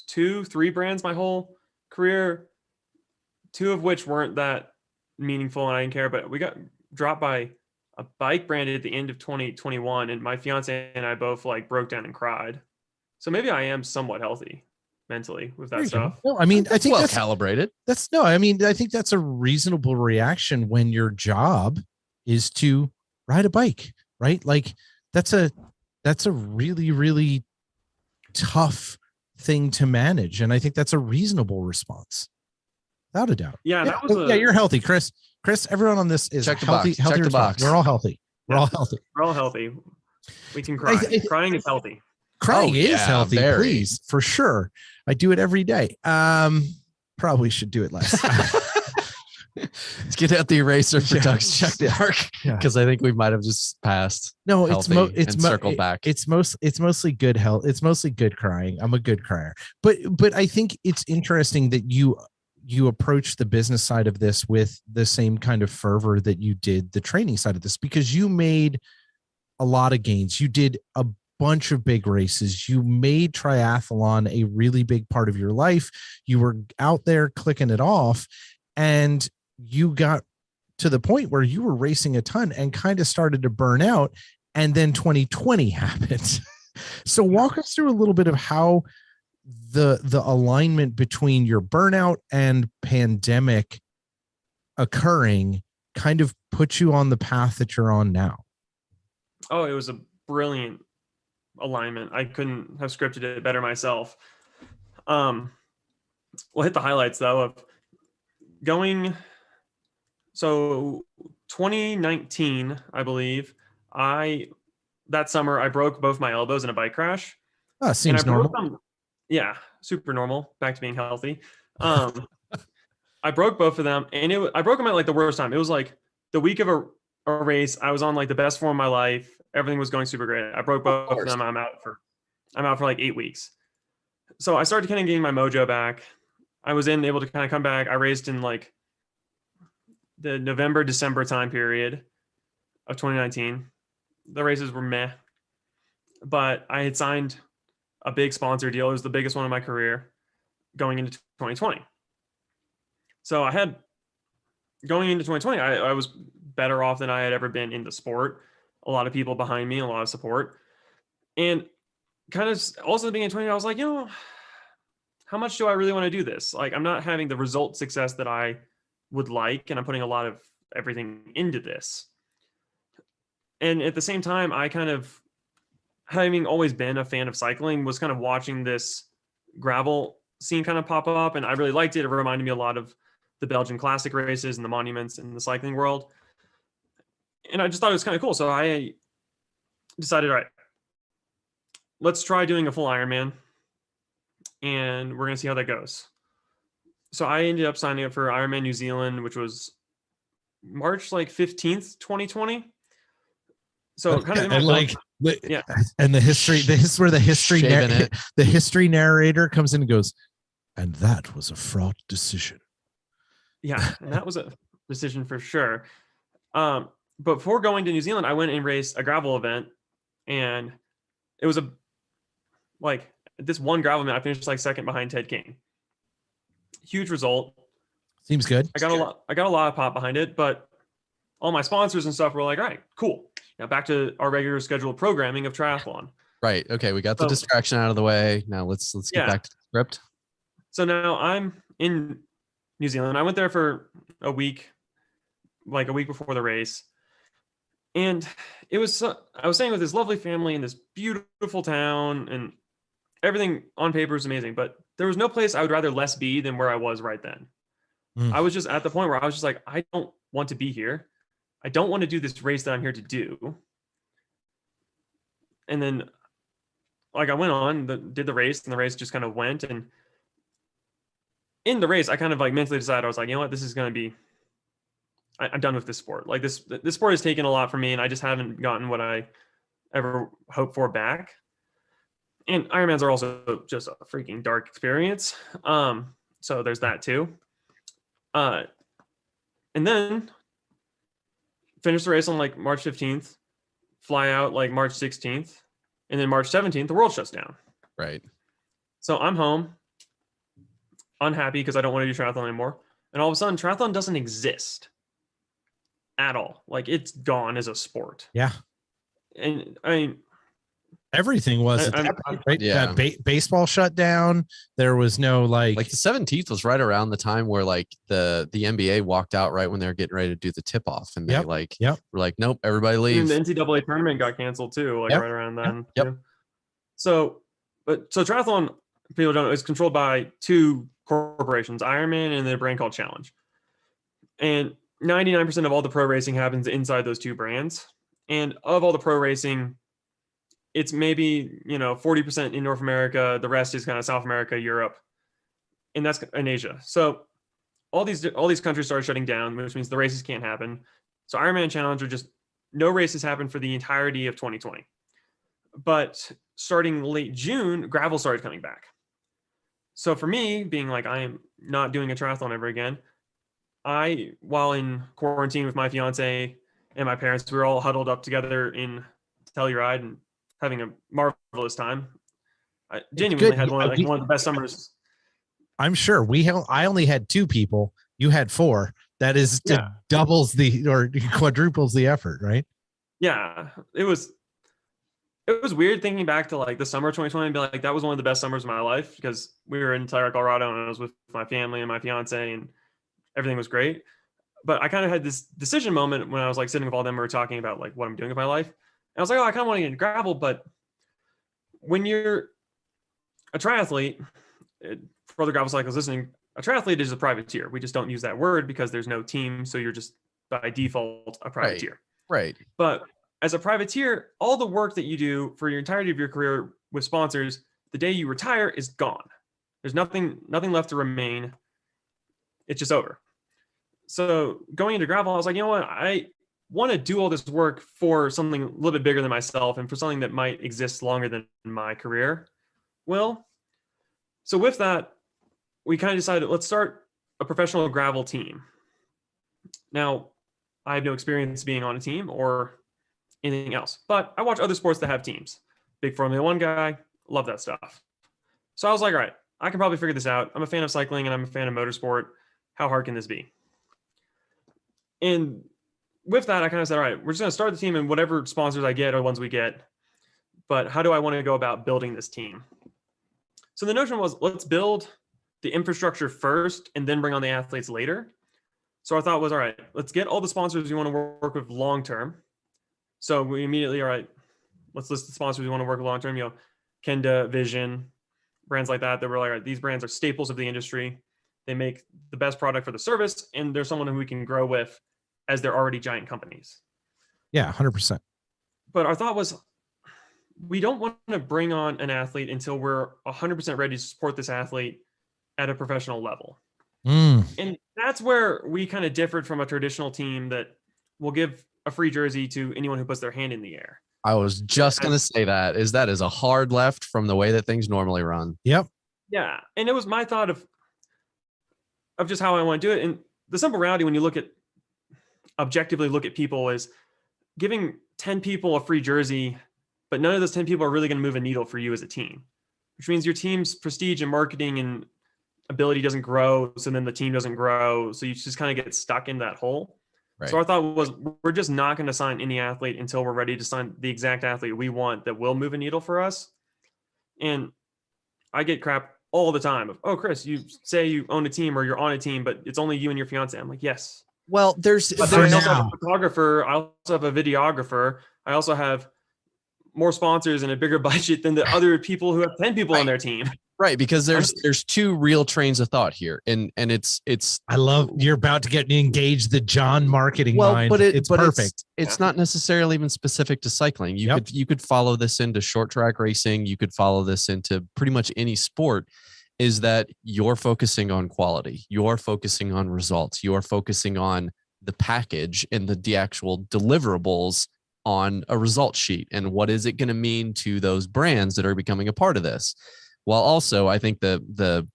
2-3 brands my whole career, 2 of which weren't that meaningful and I didn't care, but we got dropped by a bike brand at the end of 2021 and my fiance and I both like broke down and cried. So maybe I am somewhat healthy mentally with that stuff. No, I mean, I think well calibrated. I think that's a reasonable reaction when your job is to ride a bike, right? Like that's a really, really tough thing to manage. And I think that's a reasonable response. Without a doubt. Yeah. You're healthy, Chris. Everyone on this is healthy. Check the box. We're all healthy. We're all healthy. We can cry. Crying is healthy. Crying is healthy, please, for sure. I do it every day. Probably should do it less. Let's get out the eraser for Doug's check mark because I think we might have just passed. No, it's circled back. It's mostly good health. It's mostly good crying. I'm a good crier, but I think it's interesting that you approach the business side of this with the same kind of fervor that you did the training side of this, because you made a lot of gains. You did a bunch of big races. You made triathlon a really big part of your life. You were out there clicking it off, and you got to the point where you were racing a ton and kind of started to burn out. And then 2020 happened. So walk us through a little bit of how the alignment between your burnout and pandemic occurring kind of put you on the path that you're on now. Oh, it was a brilliant alignment. I couldn't have scripted it better myself. We'll hit the highlights though of going. So 2019, I believe, that summer I broke both my elbows in a bike crash. Oh, seems normal. Yeah, super normal. Back to being healthy. I broke both of them, and I broke them at like the worst time. It was like the week of a race. I was on like the best form of my life. Everything was going super great. I broke both of them. I'm out for like 8 weeks. So I started kind of getting my mojo back. I was able to kind of come back. I raced in like the November, December time period of 2019. The races were meh, but I had signed a big sponsor deal. It was the biggest one of my career going into 2020. So going into 2020, I was better off than I had ever been in the sport. A lot of people behind me, a lot of support. And kind of also at the beginning of 2020, I was like, how much do I really want to do this? Like, I'm not having the result success that I would like, and I'm putting a lot of everything into this. And at the same time, I kind of, having always been a fan of cycling, was kind of watching this gravel scene kind of pop up, and I really liked it. It reminded me a lot of the Belgian classic races and the monuments in the cycling world. And I just thought it was kind of cool. So I decided, all right, let's try doing a full Ironman, and we're going to see how that goes. So I ended up signing up for Ironman New Zealand, which was March 15th, 2020. So kind of and this is where the history narrator comes in and goes, and that was a fraught decision. Yeah, and that was a decision for sure. But before going to New Zealand, I went and raced a gravel event, and it was this one gravel event. I finished second behind Ted King. Huge result. Seems good. I got a lot of pop behind it, but all my sponsors and stuff were like, all right, cool. Now back to our regular scheduled programming of triathlon. Right. Okay. We got the distraction out of the way. Now let's get back to the script. So now I'm in New Zealand. I went there for a week before the race. And it was, I was staying with this lovely family in this beautiful town, and everything on paper is amazing, but there was no place I would rather less be than where I was right then. I was just at the point where I was just like, I don't want to be here. I don't want to do this race that I'm here to do. And then like I went on, did the race, and the race just kind of went. And in the race, I kind of like mentally decided, I was like, you know what, this is going to be, I'm done with this sport. Like this sport has taken a lot from me, and I just haven't gotten what I ever hoped for back. And Ironmans are also just a freaking dark experience. So there's that too. And then finish the race on like March 15th, fly out like March 16th, and then March 17th, the world shuts down. Right. So I'm home, unhappy because I don't want to do triathlon anymore. And all of a sudden, triathlon doesn't exist at all. Like it's gone as a sport. Yeah. And I mean, everything was at that point, right? Yeah. Baseball shut down. There was no like the 17th was right around the time where like the NBA walked out right when they were getting ready to do the tip off, and they were like, nope, everybody leave. And the NCAA tournament got canceled too, like right around then. Yep. You know? So triathlon, people don't know, is controlled by two corporations, Ironman and then a brand called Challenge. And 99% of all the pro racing happens inside those two brands. And of all the pro racing, it's maybe, 40% in North America. The rest is kind of South America, Europe, and that's in Asia. So all these countries started shutting down, which means the races can't happen. So Ironman and Challenge are just no races happen for the entirety of 2020. But starting late June, gravel started coming back. So for me, being like, I am not doing a triathlon ever again, while in quarantine with my fiance and my parents, we were all huddled up together in Telluride and having a marvelous time. I genuinely had one of the best summers. I'm sure I only had 2 people. You had 4. That is doubles or quadruples the effort, right? Yeah, it was weird thinking back to like the summer of 2020 and be like, that was one of the best summers of my life because we were in Telluride, Colorado, and I was with my family and my fiance, and everything was great. But I kind of had this decision moment when I was like sitting with all of them, we were talking about like what I'm doing with my life. And I was like, I kind of want to get into gravel, but when you're a triathlete, for other gravel cyclists listening, a triathlete is a privateer. We just don't use that word because there's no team, so you're just by default a privateer. Right. But as a privateer, all the work that you do for your entirety of your career with sponsors, the day you retire is gone. There's nothing left to remain. It's just over. So going into gravel, I was like, you know what? I want to do all this work for something a little bit bigger than myself and for something that might exist longer than my career. Well, so with that, we kind of decided, let's start a professional gravel team. Now, I have no experience being on a team or anything else, but I watch other sports that have teams. Big Formula One guy, love that stuff. So I was like, all right, I can probably figure this out. I'm a fan of cycling and I'm a fan of motorsport. How hard can this be? And with that, I kind of said, all right, we're just going to start the team, and whatever sponsors I get are the ones we get. But how do I want to go about building this team? So the notion was, let's build the infrastructure first and then bring on the athletes later. So our thought was, all right, let's get all the sponsors we want to work with long-term. So we immediately, all right, let's list the sponsors we want to work with long-term, Kenda, Vision, brands like that we're like, all right, these brands are staples of the industry. They make the best product for the service, and there's someone who we can grow with as they're already giant companies. Yeah, 100%. But our thought was, we don't want to bring on an athlete until we're 100% ready to support this athlete at a professional level. And that's where we kind of differed from a traditional team that will give a free jersey to anyone who puts their hand in the air. I was just going to say that is a hard left from the way that things normally run. Yep. Yeah. And it was my thought of just how I want to do it. And the simple reality, when you objectively look at people, is giving 10 people a free jersey, but none of those 10 people are really going to move a needle for you as a team, which means your team's prestige and marketing and ability doesn't grow. So then the team doesn't grow. So you just kind of get stuck in that hole. Right. So our thought was, we're just not going to sign any athlete until we're ready to sign the exact athlete we want that will move a needle for us. And I get crap all the time of, oh, Chris, you say you own a team or you're on a team, but it's only you and your fiance. I'm like, yes, Well, there's But I also have a photographer. I also have a videographer. I also have more sponsors and a bigger budget than the other people who have 10 people on their team. Right, because there's two real trains of thought here, and it's I love you're about to get engaged the John marketing mind. It's perfect. It's not necessarily even specific to cycling. You could follow this into short track racing. You could follow this into pretty much any sport. Is that you're focusing on quality, you're focusing on results, you're focusing on the package and the actual deliverables on a result sheet, and what is it going to mean to those brands that are becoming a part of this. While also, I think the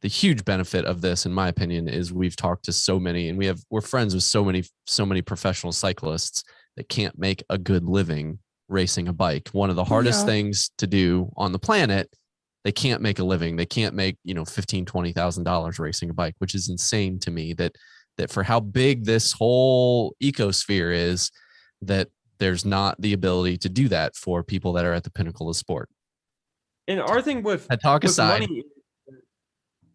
huge benefit of this, in my opinion, is we've talked to so many, and we're friends with so many professional cyclists that can't make a good living racing a bike. One of the hardest things to do on the planet. They can't make a living. They can't make, $15,000-$20,000 racing a bike, which is insane to me that for how big this whole ecosphere is, that there's not the ability to do that for people that are at the pinnacle of sport. And our thing with money,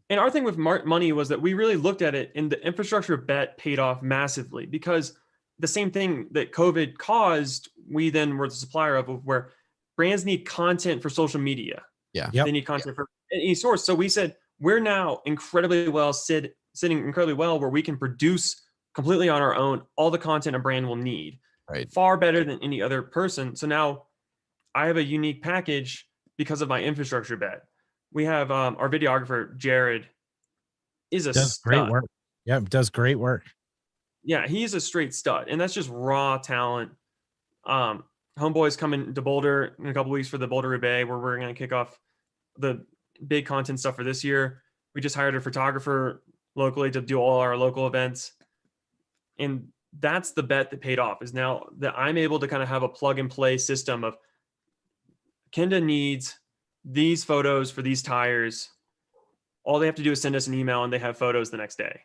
and our thing with money was that we really looked at it, and the infrastructure bet paid off massively, because the same thing that COVID caused, we then were the supplier of, where brands need content for social media. Yeah. They need content for any source. So we said, we're now incredibly well sitting incredibly well where we can produce completely on our own all the content a brand will need. Right. Far better than any other person. So now I have a unique package because of my infrastructure bet. We have our videographer, Jared, does great work. Yeah, does great work. Yeah, he's a straight stud. And that's just raw talent. Homeboy's coming to Boulder in a couple weeks for the Boulder Roubaix, where we're going to kick off the big content stuff for this year. We just hired a photographer locally to do all our local events. And that's the bet that paid off, is now that I'm able to kind of have a plug and play system of Kenda needs these photos for these tires. All they have to do is send us an email and they have photos the next day.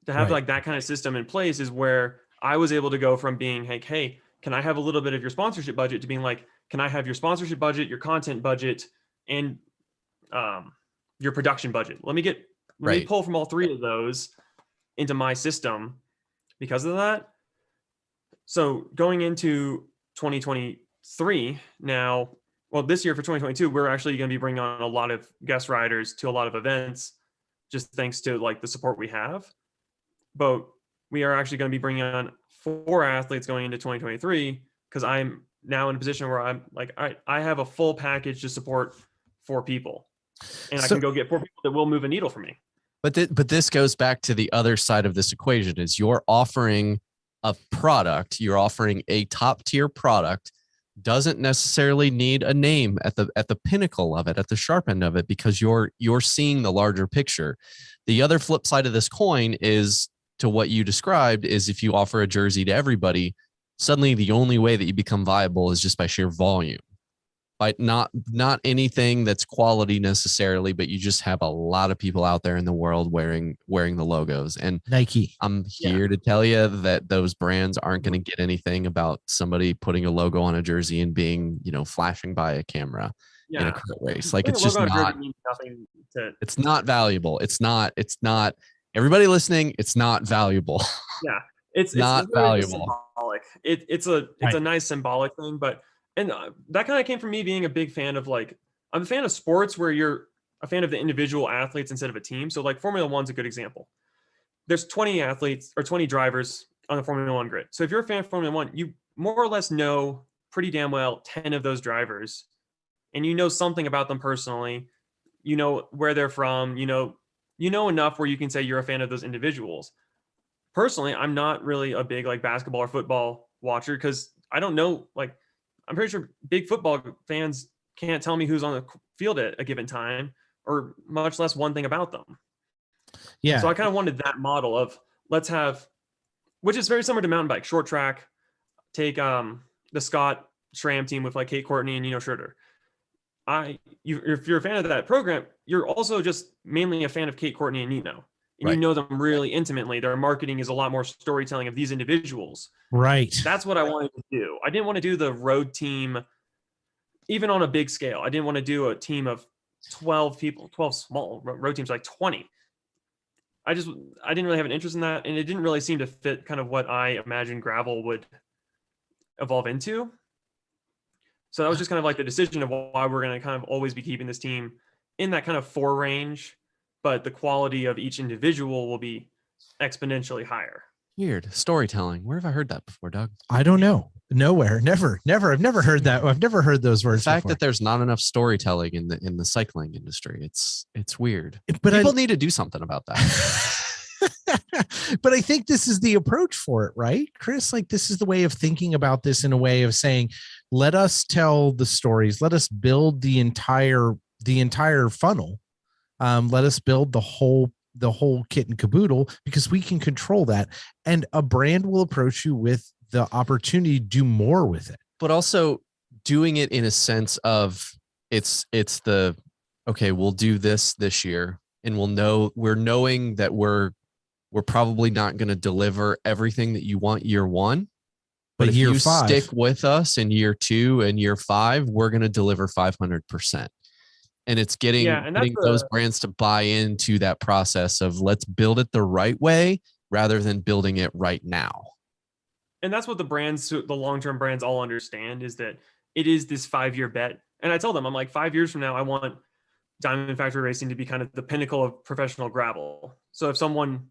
To have like that kind of system in place is where I was able to go from being like, hey, can I have a little bit of your sponsorship budget, to being like, can I have your sponsorship budget, your content budget, and your production budget? Let me pull from all three of those into my system because of that. So going into 2023 now, well, this year for 2022, we're actually going to be bringing on a lot of guest riders to a lot of events, just thanks to like the support we have. But we are actually going to be bringing on 4 athletes going into 2023, because I'm now in a position where I'm like, all right, I have a full package to support 4 people, and I can go get 4 people that will move a needle for me. But this goes back to the other side of this equation, is you're offering a product, you're offering a top tier product, doesn't necessarily need a name at the pinnacle of it, at the sharp end of it, because you're seeing the larger picture. The other flip side of this coin is, to what you described, is if you offer a jersey to everybody, suddenly the only way that you become viable is just by sheer volume, by not anything that's quality necessarily, but you just have a lot of people out there in the world wearing the logos. And Nike, I'm here to tell you that those brands aren't going to get anything about somebody putting a logo on a jersey and being, flashing by a camera in a cart race. Like, it's just not, it's not valuable. It's not, everybody listening, it's not valuable. Yeah. It's not valuable. Symbolic. It's a nice symbolic thing, but that kind of came from me being a big fan of, like, I'm a fan of sports where you're a fan of the individual athletes instead of a team. So like Formula 1's a good example. There's 20 athletes or 20 drivers on the Formula 1 grid. So if you're a fan of Formula 1, you more or less know pretty damn well 10 of those drivers, and you know something about them personally. You know where they're from. You know enough where you can say you're a fan of those individuals. Personally, I'm not really a big like basketball or football watcher, because I don't know, like, I'm pretty sure big football fans can't tell me who's on the field at a given time, or much less one thing about them. Yeah. So I kind of wanted that model of, let's have, which is very similar to mountain bike, short track. Take the Scott SRAM team with like Kate Courtney and Schroeder. If you're a fan of that program, you're also just mainly a fan of Kate Courtney and Nino. And you know them really intimately. Their marketing is a lot more storytelling of these individuals. Right. That's what I wanted to do. I didn't want to do the road team, even on a big scale. I didn't want to do a team of 12 people, 12 small road teams, like 20. I didn't really have an interest in that, and it didn't really seem to fit kind of what I imagined gravel would evolve into. So that was just kind of like the decision of why we're going to kind of always be keeping this team in that kind of 4 range, but the quality of each individual will be exponentially higher. Weird storytelling. Where have I heard that before, Doug? I don't know. Nowhere. Never. I've never heard that. I've never heard those words. The fact before. that there's not enough storytelling in the cycling industry, it's weird. But people need to do something about that. But I think this is the approach for it, right, Chris? Like, this is the way of thinking about this, in a way of saying, let us tell the stories. Let us build the entire funnel. Let us build the whole kit and caboodle, because we can control that. And a brand will approach you with the opportunity to do more with it. But also doing it in a sense of it's the, okay, we'll do this year, and we're knowing that we're probably not going to deliver everything that you want year 1. But if year you 5, stick with us in year 2 and year 5, we're going to deliver 500%. And it's getting those brands to buy into that process of, let's build it the right way rather than building it right now. And that's what the long-term brands all understand, is that it is this 5-year bet. And I tell them, I'm like, 5 years from now, I want Diamond Factory Racing to be kind of the pinnacle of professional gravel. So if someone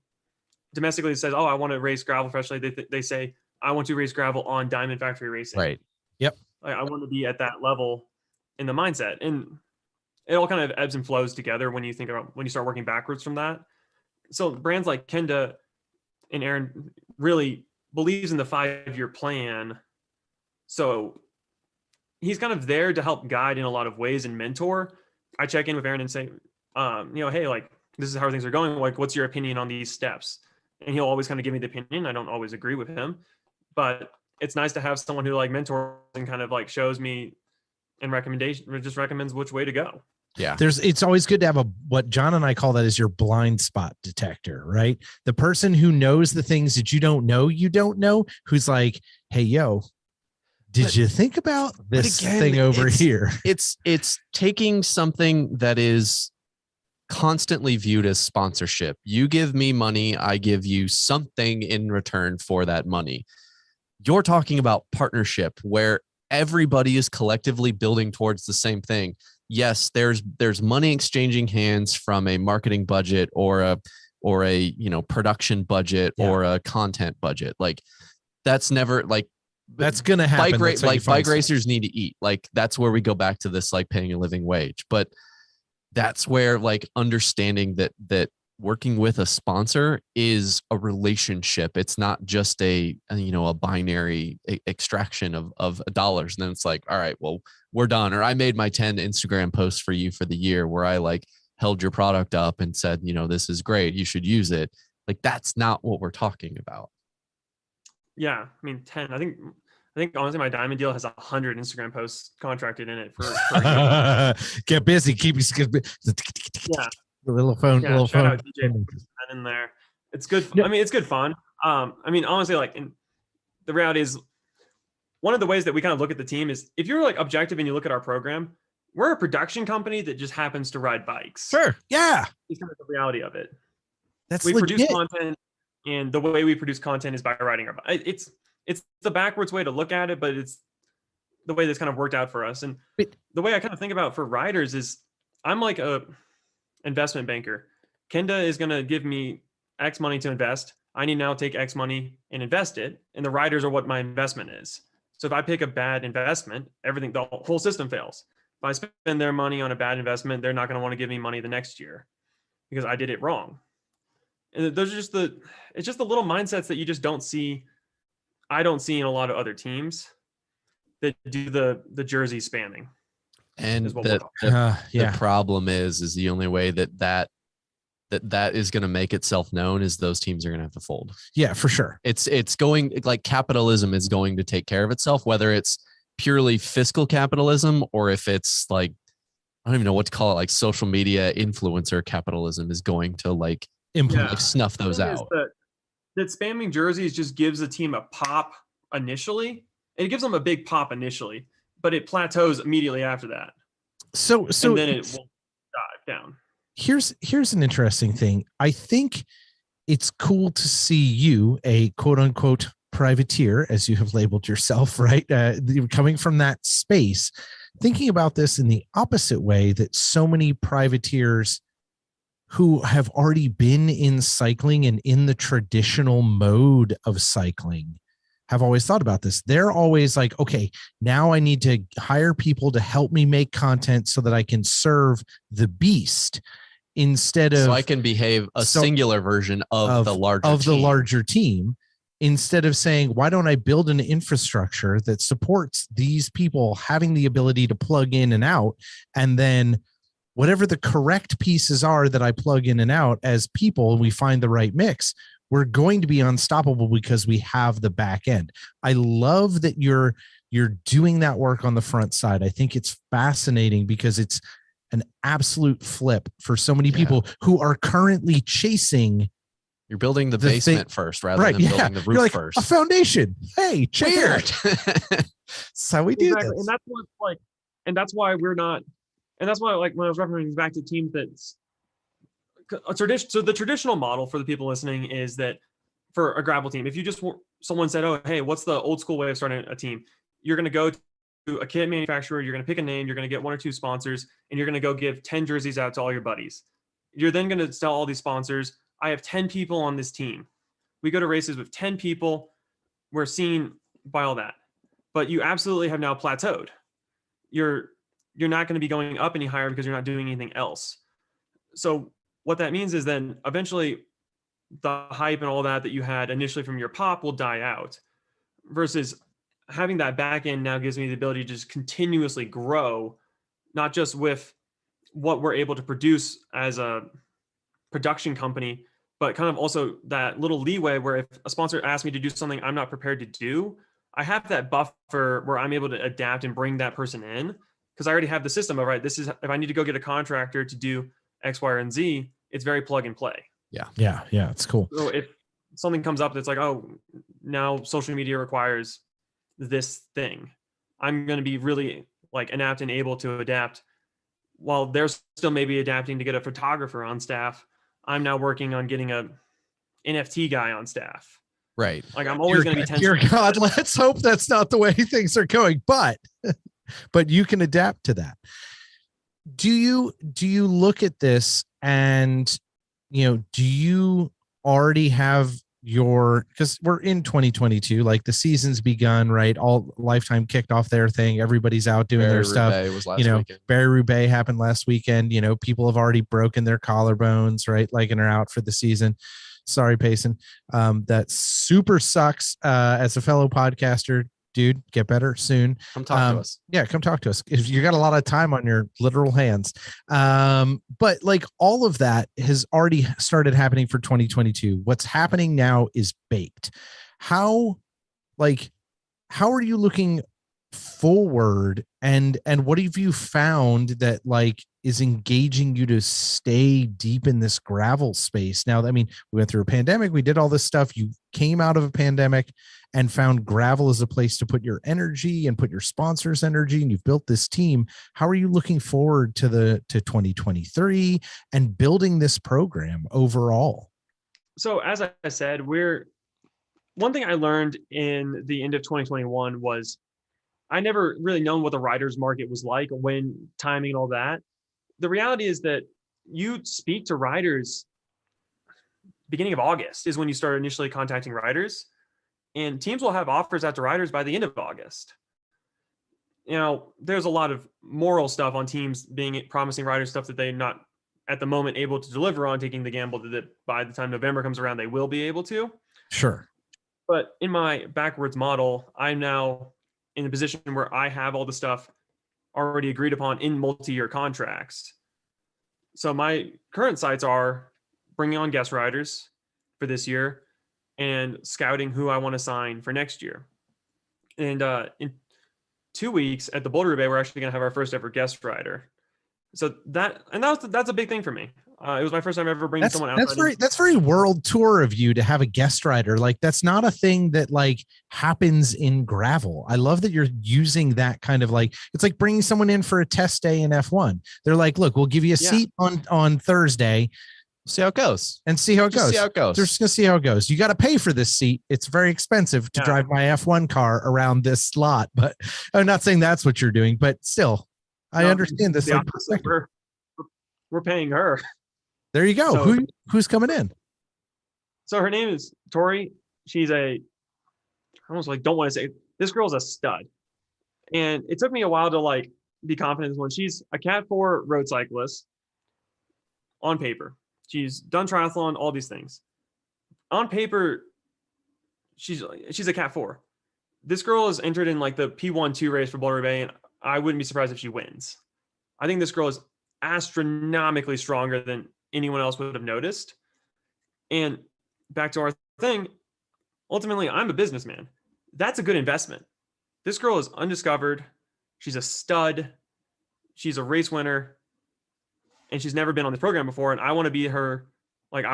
domestically says, oh, I want to race gravel professionally, they say, I want to race gravel on Diamond Factory Racing. Right. Yep. I want to be at that level in the mindset. And it all kind of ebbs and flows together when you start working backwards from that. So brands like Kenda and Aaron really believes in the 5-year plan. So he's kind of there to help guide in a lot of ways and mentor. I check in with Aaron and say, hey, like, this is how things are going. Like, what's your opinion on these steps? And he'll always kind of give me the opinion. I don't always agree with him, but it's nice to have someone who like mentors and kind of like shows me and just recommends which way to go. Yeah. It's always good to have what John and I call that is your blind spot detector, right? The person who knows the things that you don't know, who's like, hey, yo, did you think about this thing over here? It's taking something that is constantly viewed as sponsorship. You give me money, I give you something in return for that money. You're talking about partnership where everybody is collectively building towards the same thing. Yes, there's money exchanging hands from a marketing budget or a production budget or a content budget. Like, that's never like, that's gonna happen. Bike racers need to eat. Like, that's where we go back to this, like, paying a living wage. But that's where, like, understanding that working with a sponsor is a relationship. It's not just a binary extraction of dollars. And then it's like, all right, well, we're done. Or I made my 10 Instagram posts for you for the year where I like held your product up and said, this is great, you should use it. Like, that's not what we're talking about. Yeah. I mean, 10, I think honestly, my Diamond deal has 100 Instagram posts contracted in it for get busy. Keep yeah. The little phone. Yeah, little phone. In there. It's good. Yeah. I mean, it's good fun. Honestly, like, the reality is, one of the ways that we kind of look at the team is, if you're like objective and you look at our program, we're a production company that just happens to ride bikes. Sure. Yeah. It's kind of the reality of it. That's we legit. Produce content, and the way we produce content is by riding our bike. It's the backwards way to look at it, but it's the way that's kind of worked out for us. And the way I kind of think about for riders is, I'm like a investment banker. Kenda is going to give me X money to invest. I need now take X money and invest it. And the riders are what my investment is. So if I pick a bad investment, the whole system fails. If I spend their money on a bad investment, they're not going to want to give me money the next year because I did it wrong. And those are it's just the little mindsets that you just don't see. I don't see in a lot of other teams that do the jersey spamming. And the problem is the only way that is going to make itself known is those teams are going to have to fold. Yeah, for sure. It's going, like, capitalism is going to take care of itself, whether it's purely fiscal capitalism or if it's like, I don't even know what to call it, like social media influencer capitalism is going to like snuff those out. That spamming jerseys just gives a team a pop initially. It gives them a big pop initially, but it plateaus immediately after that. So and then it will dive down. Here's an interesting thing. I think it's cool to see you, a quote unquote privateer, as you have labeled yourself, right? Coming from that space, thinking about this in the opposite way that so many privateers who have already been in cycling and in the traditional mode of cycling have always thought about this. They're always like, okay, now I need to hire people to help me make content so that I can serve the beast instead of, so I can behave a singular version of the larger team, instead of saying, why don't I build an infrastructure that supports these people having the ability to plug in and out, and then whatever the correct pieces are that I plug in and out as people, and we find the right mix, we're going to be unstoppable because we have the back end. I love that you're doing that work on the front side. I think it's fascinating because it's an absolute flip for so many people who are currently chasing. You're building the basement first rather than building the roof first. A foundation. Hey, check it out. That's how we do this. And that's what and that's why we're not, and that's why when I was referencing back to teams that's a tradition. So the traditional model for the people listening is that for a gravel team, if you just someone said, oh, hey, what's the old school way of starting a team? You're going to go to a kit manufacturer, you're going to pick a name, you're going to get 1 or 2 sponsors, and you're going to go give 10 jerseys out to all your buddies. You're then going to tell all these sponsors, I have 10 people on this team. We go to races with 10 people. We're seen by all that. But you absolutely have now plateaued. You're not going to be going up any higher because you're not doing anything else. So what that means is then eventually the hype and all that you had initially from your pop will die out, versus having that back end now gives me the ability to just continuously grow, not just with what we're able to produce as a production company, but kind of also that little leeway where if a sponsor asks me to do something I'm not prepared to do, I have that buffer where I'm able to adapt and bring that person in, because I already have the system of, right, this is, if I need to go get a contractor to do X, Y, and Z, it's very plug and play. Yeah. It's cool. So if something comes up that's like, oh, now social media requires this thing, I'm going to be really like inept and able to adapt. While they're still maybe adapting to get a photographer on staff, I'm now working on getting a NFT guy on staff. Right. Like I'm always going to be 10. Dear God, let's hope that's not the way things are going, but you can adapt to that. Do you look at this and, do you already have because we're in 2022, like the season's begun, right? All Lifetime kicked off their thing. Everybody's out doing their stuff. Was last weekend. Barry-Roubaix happened last weekend. People have already broken their collarbones, right? Like, and are out for the season. Sorry, Payson. That super sucks. As a fellow podcaster, dude, get better soon. Come talk to us. Yeah, come talk to us. If you got a lot of time on your literal hands. But like all of that has already started happening for 2022. What's happening now is baked. How are you looking forward, and what have you found that like is engaging you to stay deep in this gravel space? Now, I mean, we went through a pandemic, we did all this stuff. You came out of a pandemic and found gravel as a place to put your energy and put your sponsors' energy, and you've built this team. How are you looking forward to 2023 and building this program overall? So as I said, one thing I learned in the end of 2021 was I never really known what the riders market was like, when timing and all that. The reality is that you speak to riders beginning of August is when you start initially contacting riders, and teams will have offers out to riders by the end of August. There's a lot of moral stuff on teams promising riders stuff that they're not at the moment able to deliver on, taking the gamble that by the time November comes around, they will be able to. Sure. But in my backwards model, I'm now in a position where I have all the stuff already agreed upon in multi-year contracts. So my current sites are bringing on guest riders for this year and scouting who I want to sign for next year. And in 2 weeks at the Boulder Bay, we're actually going to have our first ever guest rider. So that's a big thing for me. It was my first time ever bringing someone out. That's very world tour of you to have a guest rider. Like, that's not a thing that like happens in gravel. I love that you're using that kind of like, it's like bringing someone in for a test day in F1. They're like, look, we'll give you a seat on Thursday. See how it goes. And see how it goes. See how it goes. They're just going to see how it goes. You got to pay for this seat. It's very expensive to drive my F1 car around this lot, but I'm not saying that's what you're doing, but still, I understand this. Like, we're paying her. There you go. So, who's coming in? So her name is Tori. She's I almost don't want to say, this girl's a stud. And it took me a while to like be confident in this one. She's a Cat 4 road cyclist on paper. She's done triathlon, all these things. On paper, she's a Cat 4. This girl is entered in like the P1-2 race for Boulder Bay, and I wouldn't be surprised if she wins. I think this girl is astronomically stronger than anyone else would have noticed. And back to our thing, ultimately, I'm a businessman. That's a good investment. This girl is undiscovered. She's a stud. She's a race winner. And she's never been on this program before. And I want to be her. Like,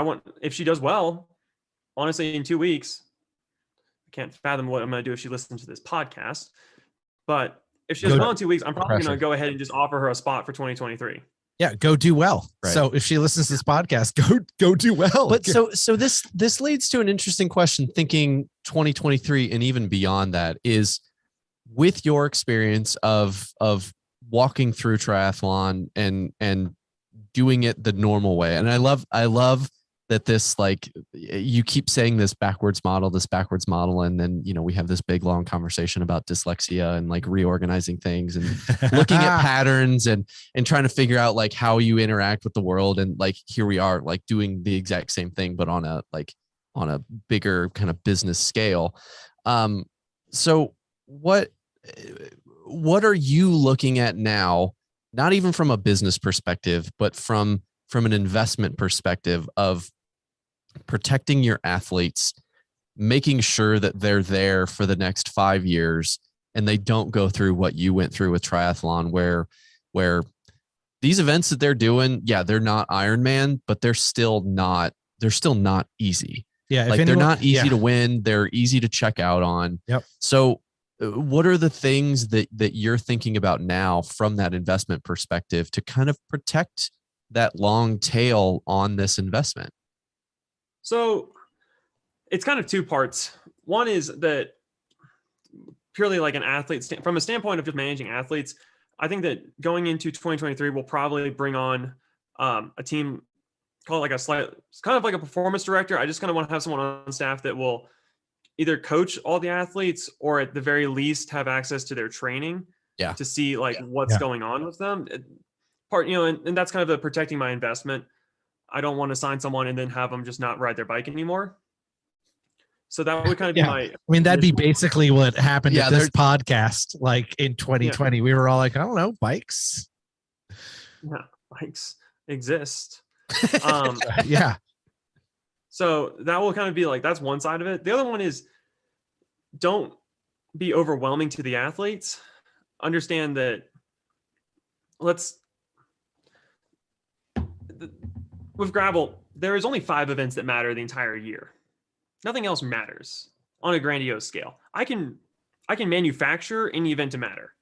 if she does well, honestly, in 2 weeks, I can't fathom what I'm going to do if she listens to this podcast. But if she does well in 2 weeks, I'm probably going to go ahead and just offer her a spot for 2023. Yeah, go do well. Right. So if she listens to this podcast, go do well. But so this leads to an interesting question, thinking 2023 and even beyond that, is with your experience of walking through triathlon and doing it the normal way. And I love that this, like, you keep saying this backwards model. And then, we have this big, long conversation about dyslexia and like reorganizing things and looking at patterns and trying to figure out like how you interact with the world. And like, here we are like doing the exact same thing, but on a bigger kind of business scale. So what are you looking at now? Not even from a business perspective, but from an investment perspective of protecting your athletes, making sure that they're there for the next 5 years and they don't go through what you went through with triathlon, where these events that they're doing, they're not Ironman, but they're still not easy. Yeah. Like they're not easy to win. They're easy to check out on. Yep. So what are the things that you're thinking about now from that investment perspective to kind of protect that long tail on this investment? So it's kind of two parts. One is that purely like an athlete, from a standpoint of just managing athletes, I think that going into 2023, we'll probably bring on a team, call it like it's kind of like a performance director. I just kind of want to have someone on staff that will either coach all the athletes or at the very least have access to their training to see like what's going on with them. And that's kind of the protecting my investment. I don't want to sign someone and then have them just not ride their bike anymore. So that would kind of be my. I mean, that'd be basically what happened at this podcast. Like in 2020, we were all like, I don't know, bikes. Yeah, bikes exist. Yeah. So that will kind of be like, that's one side of it. The other one is, don't be overwhelming to the athletes. Understand that with gravel, there is only 5 events that matter the entire year. Nothing else matters on a grandiose scale. I can manufacture any event to matter.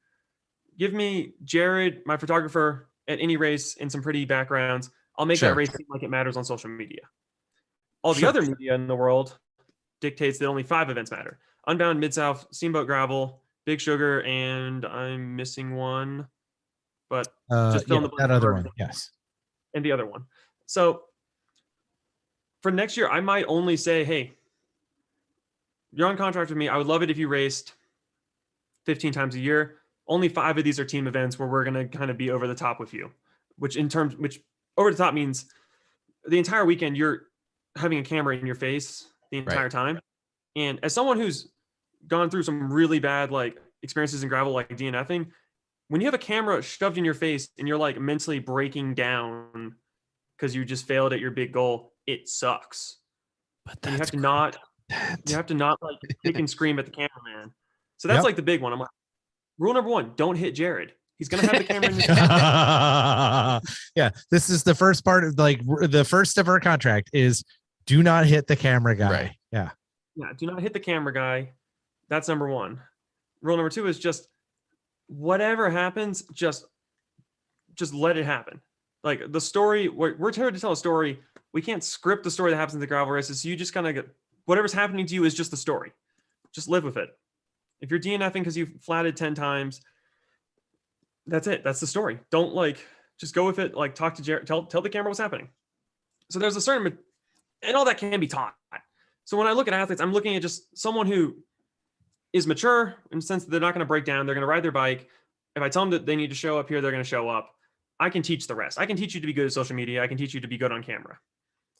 Give me Jared, my photographer, at any race in some pretty backgrounds. I'll make that race seem like it matters on social media. All the other media in the world dictates that only 5 events matter. Unbound, Mid-South, Steamboat Gravel, Big Sugar, and I'm missing one. But just fill in the that other one, yes. And the other one. So for next year, I might only say, hey, you're on contract with me. I would love it if you raced 15 times a year. Only 5 of these are team events where we're going to kind of be over the top with you, which over the top means the entire weekend you're having a camera in your face the entire time. And as someone who's gone through some really bad like experiences in gravel, like DNFing, when you have a camera shoved in your face and you're like mentally breaking down because you just failed at your big goal, it sucks. But you have to not like kick and scream at the cameraman. So that's like the big one. I'm like, rule number 1, don't hit Jared. He's going to have the camera in his face. Yeah. This is the first part of like the first of our contract is do not hit the camera guy. Right. Yeah. Yeah. Do not hit the camera guy. That's number 1. Rule number 2 is just whatever happens, just let it happen. Like the story, we're here to tell a story we can't script the story that happens in the gravel races. So you just kind of get whatever's happening to you is just the story. Just live with it. If you're DNFing because you flatted 10 times, that's it. That's the story. Don't like, just go with it. Like talk to Jared, tell the camera what's happening. So there's a certain, and all that can be taught. So when I look at athletes, I'm looking at just someone who is mature in the sense that they're not going to break down. They're going to ride their bike. If I tell them that they need to show up here, they're going to show up. I can teach the rest. I can teach you to be good at social media. I can teach you to be good on camera.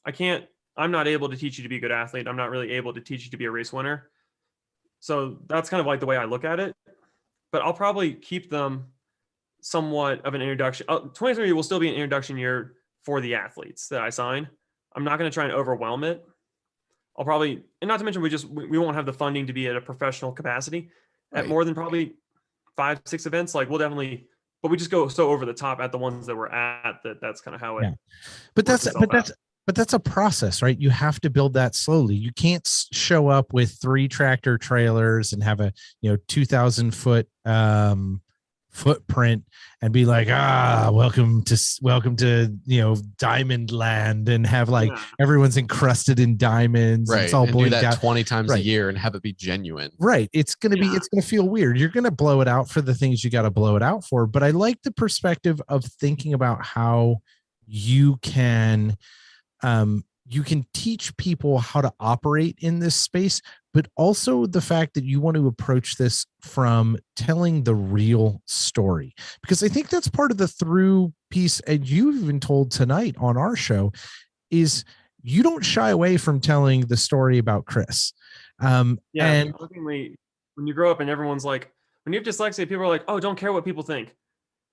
I'm not able to teach you to be a good athlete. I'm not really able to teach you to be a race winner. So that's kind of like the way I look at it. But I'll probably keep them somewhat of an introduction. 2023 will still be an introduction year for the athletes that I sign. I'm not going to try and overwhelm it. I'll probably, and not to mention, we won't have the funding to be at a professional capacity at more than probably 5-6 events. Like we'll definitely, but we just go so over the top at the ones that we're at that's kind of how it. Yeah. But that's a process, right? You have to build that slowly. You can't show up with 3 tractor trailers and have a 2,000 foot footprint and be like, welcome to diamond land, and have like everyone's encrusted in diamonds, right? It's all and do that 20 times a year and have it be genuine, right? It's gonna feel weird. You're gonna blow it out for the things you got to blow it out for. But I like the perspective of thinking about how you can teach people how to operate in this space, but also the fact that you want to approach this from telling the real story, because I think that's part of the through piece. And you've been told tonight on our show is you don't shy away from telling the story about Chris. And when you grow up and everyone's like, when you have dyslexia, people are like, oh, don't care what people think.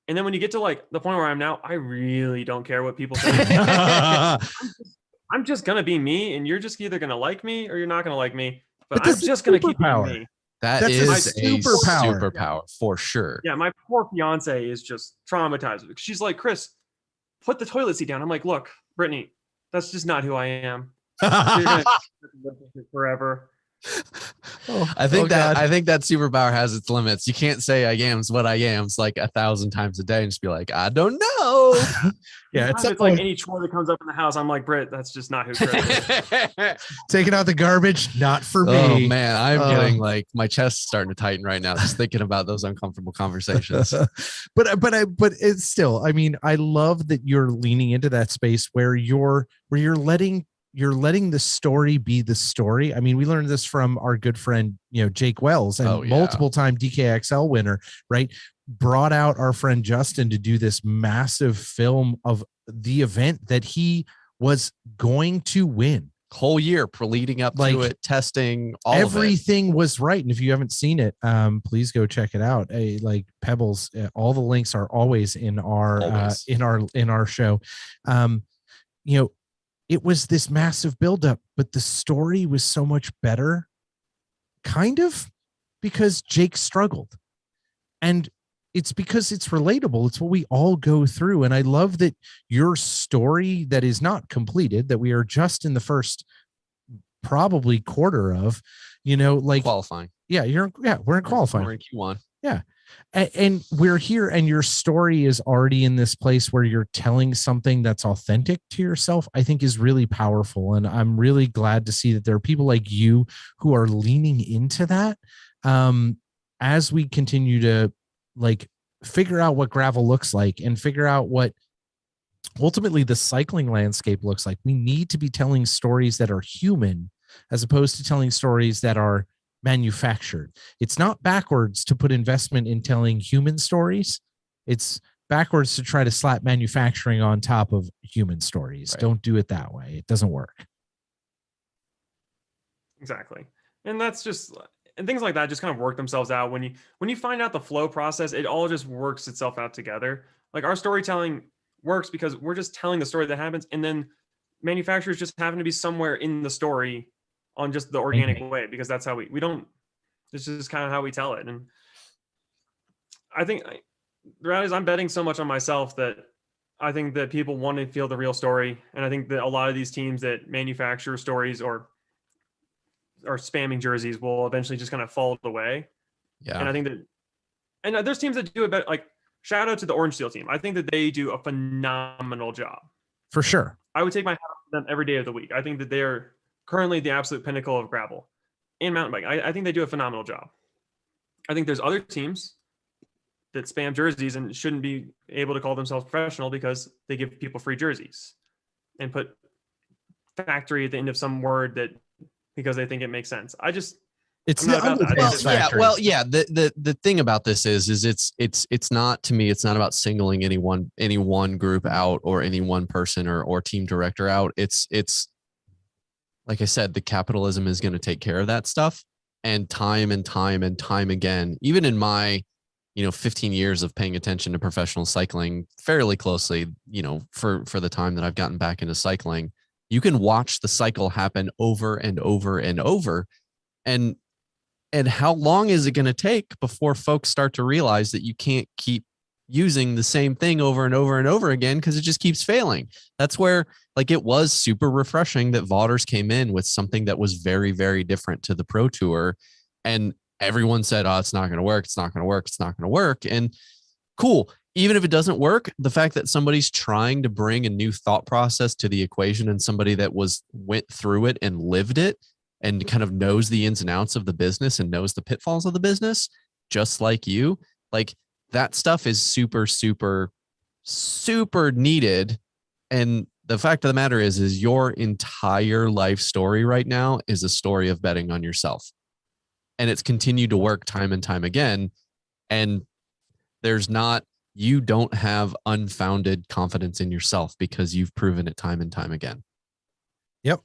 And then when you get to like the point where I'm now, I really don't care what people think. I'm just going to be me, and you're just either going to like me or you're not going to like me. But I'm just going to keep being me. That's a superpower for sure. Yeah, my poor fiance is just traumatized. She's like, Chris, put the toilet seat down. I'm like, look, Brittany, that's just not who I am. You're going to live with it forever. I think that superpower has its limits. You can't say I am's what I am's like 1,000 times a day and just be like, I don't know. Yeah, it's like any chore that comes up in the house. I'm like, Britt, that's just not who Chris is. Taking out the garbage, not for me. Oh man, I'm getting like my chest starting to tighten right now just thinking about those uncomfortable conversations. but it's still, I mean, I love that you're leaning into that space where you're letting the story be the story. I mean, we learned this from our good friend, Jake Wells, and multiple time DKXL winner, right? Brought out our friend Justin to do this massive film of the event that he was going to win. Whole year leading up to it, testing, everything was right. And if you haven't seen it, please go check it out. Like Pebbles, all the links are always in our show. It was this massive buildup, but the story was so much better, kind of, because Jake struggled. And it's because it's relatable. It's what we all go through. And I love that your story that is not completed, that we are just in the first probably quarter of, qualifying. Yeah, we're in qualifying. We're in Q1. Yeah. And we're here, and your story is already in this place where you're telling something that's authentic to yourself, I think is really powerful. And I'm really glad to see that there are people like you who are leaning into that. As we continue to figure out what gravel looks like and figure out what ultimately the cycling landscape looks like, we need to be telling stories that are human as opposed to telling stories that are manufactured. It's not backwards to put investment in telling human stories. It's backwards to try to slap manufacturing on top of human stories. Right. Don't do it that way. It doesn't work. Exactly. And that's just, and things like that just kind of work themselves out. When you find out the flow process, it all just works itself out together. Like our storytelling works because we're just telling the story that happens. And then manufacturers just happen to be somewhere in the story on just the organic way, because that's how we don't, this is kind of how we tell it. And I think the reality is I'm betting so much on myself that I think that people want to feel the real story. And I think that a lot of these teams that manufacture stories or are spamming jerseys will eventually just kind of fall away. Yeah. And I think that, and there's teams that do it better. Like shout out to the Orange Steel team. I think that they do a phenomenal job. For sure. I would take my hat off them every day of the week. I think that they're currently the absolute pinnacle of gravel and mountain bike. I think they do a phenomenal job. I think there's other teams that spam jerseys and shouldn't be able to call themselves professional because they give people free jerseys and put factory at the end of some word that because they think it makes sense. It's I'm not the about that. underdog factory. The thing about this is it's not, to me, it's not about singling any one group out or any one person or team director out. It's like I said, the capitalism is going to take care of that stuff. And time again, even in my 15 years of paying attention to professional cycling fairly closely, for the time that I've gotten back into cycling, you can watch the cycle happen over and over and over. And how long is it going to take before folks start to realize that you can't keep using the same thing over and over and over again because it just keeps failing? That's where, like, it was super refreshing that Vaughters came in with something that was very, very different to the Pro Tour. And everyone said, oh, it's not going to work. It's not going to work. It's not going to work. And cool. Even if it doesn't work, the fact that somebody's trying to bring a new thought process to the equation and somebody that went through it and lived it and kind of knows the ins and outs of the business and knows the pitfalls of the business, just like you, like, that stuff is super, super, super needed. And the fact of the matter is your entire life story right now is a story of betting on yourself. And it's continued to work time and time again. And you don't have unfounded confidence in yourself because you've proven it time and time again. Yep.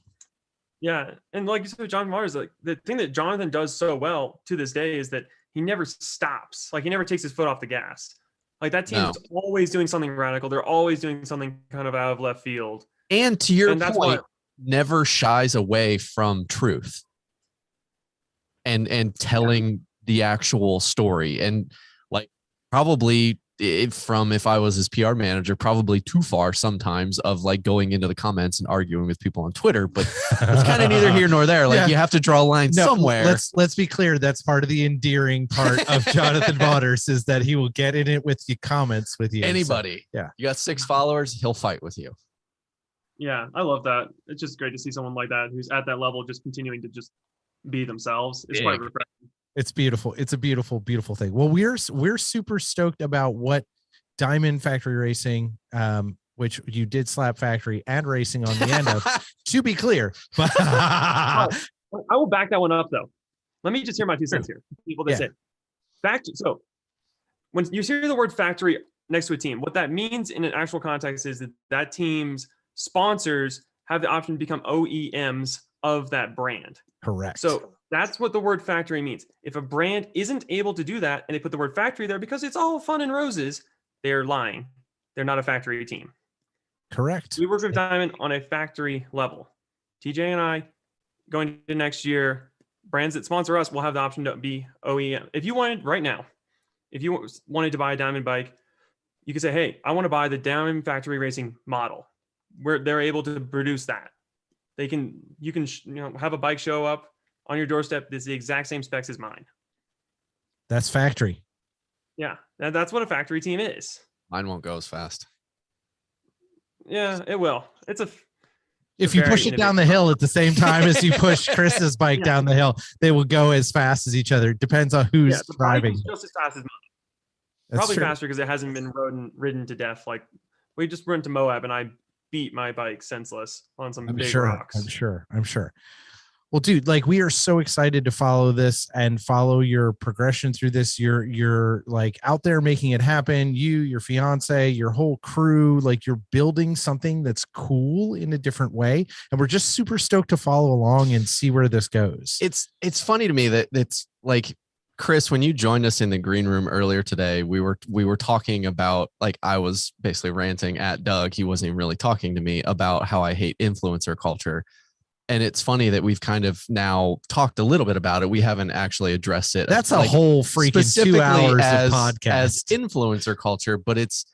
Yeah. And like you said, Jonathan Vaughters, like, the thing that Jonathan does so well to this day is that he never stops. Like, he never takes his foot off the gas. Like, that team is always doing something radical. They're always doing something kind of out of left field. And to your point, never shies away from truth and telling the actual story. And, like, probably if I was his PR manager, probably too far sometimes of, like, going into the comments and arguing with people on Twitter, but it's kind of neither here nor there. Like, you have to draw a line somewhere. Let's be clear. That's part of the endearing part of Jonathan Vaughters is that he will get in it with the comments with you. Anybody. So, yeah. You got 6 followers, he'll fight with you. Yeah. I love that. It's just great to see someone like that who's at that level, just continuing to just be themselves. It's quite refreshing. It's beautiful. It's a beautiful, beautiful thing. Well, we're super stoked about what Diamond Factory Racing, which you did slap factory and racing on the end of, to be clear. But I will back that one up though. Let me just hear my 2 cents here. People that say factory. So when you hear the word factory next to a team, what that means in an actual context is that team's sponsors have the option to become OEMs of that brand. Correct. So that's what the word factory means. If a brand isn't able to do that and they put the word factory there because it's all fun and roses, they're lying. They're not a factory team. Correct. We work with Diamond on a factory level. TJ and I, going to next year, brands that sponsor us will have the option to be OEM. If you wanted right now, if you wanted to buy a Diamond bike, you could say, hey, I want to buy the Diamond Factory Racing model, where they're able to produce that. You can have a bike show up on your doorstep. That's the exact same specs as mine. That's factory. Yeah, that's what a factory team is. Mine won't go as fast. Yeah, it will. If you push it down the hill at the same time as you push Chris's bike down the hill, they will go as fast as each other. Depends on who's driving. Just as fast as mine. Probably faster because it hasn't been ridden to death. Like, we just went to Moab and I beat my bike senseless on some big rocks. I'm sure. Well, dude, like, we are so excited to follow this and follow your progression through this. You're like out there making it happen. You, your fiance, your whole crew, like, you're building something that's cool in a different way. And we're just super stoked to follow along and see where this goes. It's funny to me that it's like, Chris, when you joined us in the green room earlier today, we were talking about, like, I was basically ranting at Doug. He wasn't even really talking to me about how I hate influencer culture. And it's funny that we've kind of now talked a little bit about it. We haven't actually addressed it. That's a whole freaking 2 hours of podcast as influencer culture, but it's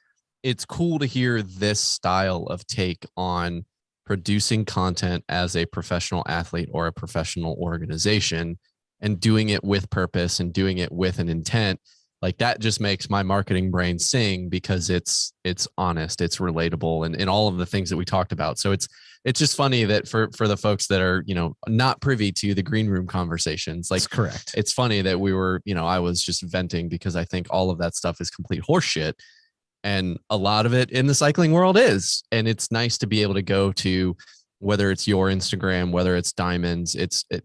cool to hear this style of take on producing content as a professional athlete or a professional organization and doing it with purpose and doing it with an intent. Like that just makes my marketing brain sing because it's honest, it's relatable, and all of the things that we talked about. So it's just funny that for the folks that are, not privy to the green room conversations, like, that's correct. It's funny that we were, I was just venting because I think all of that stuff is complete horseshit. And a lot of it in the cycling world is, and it's nice to be able to go to, whether it's your Instagram, whether it's Diamonds,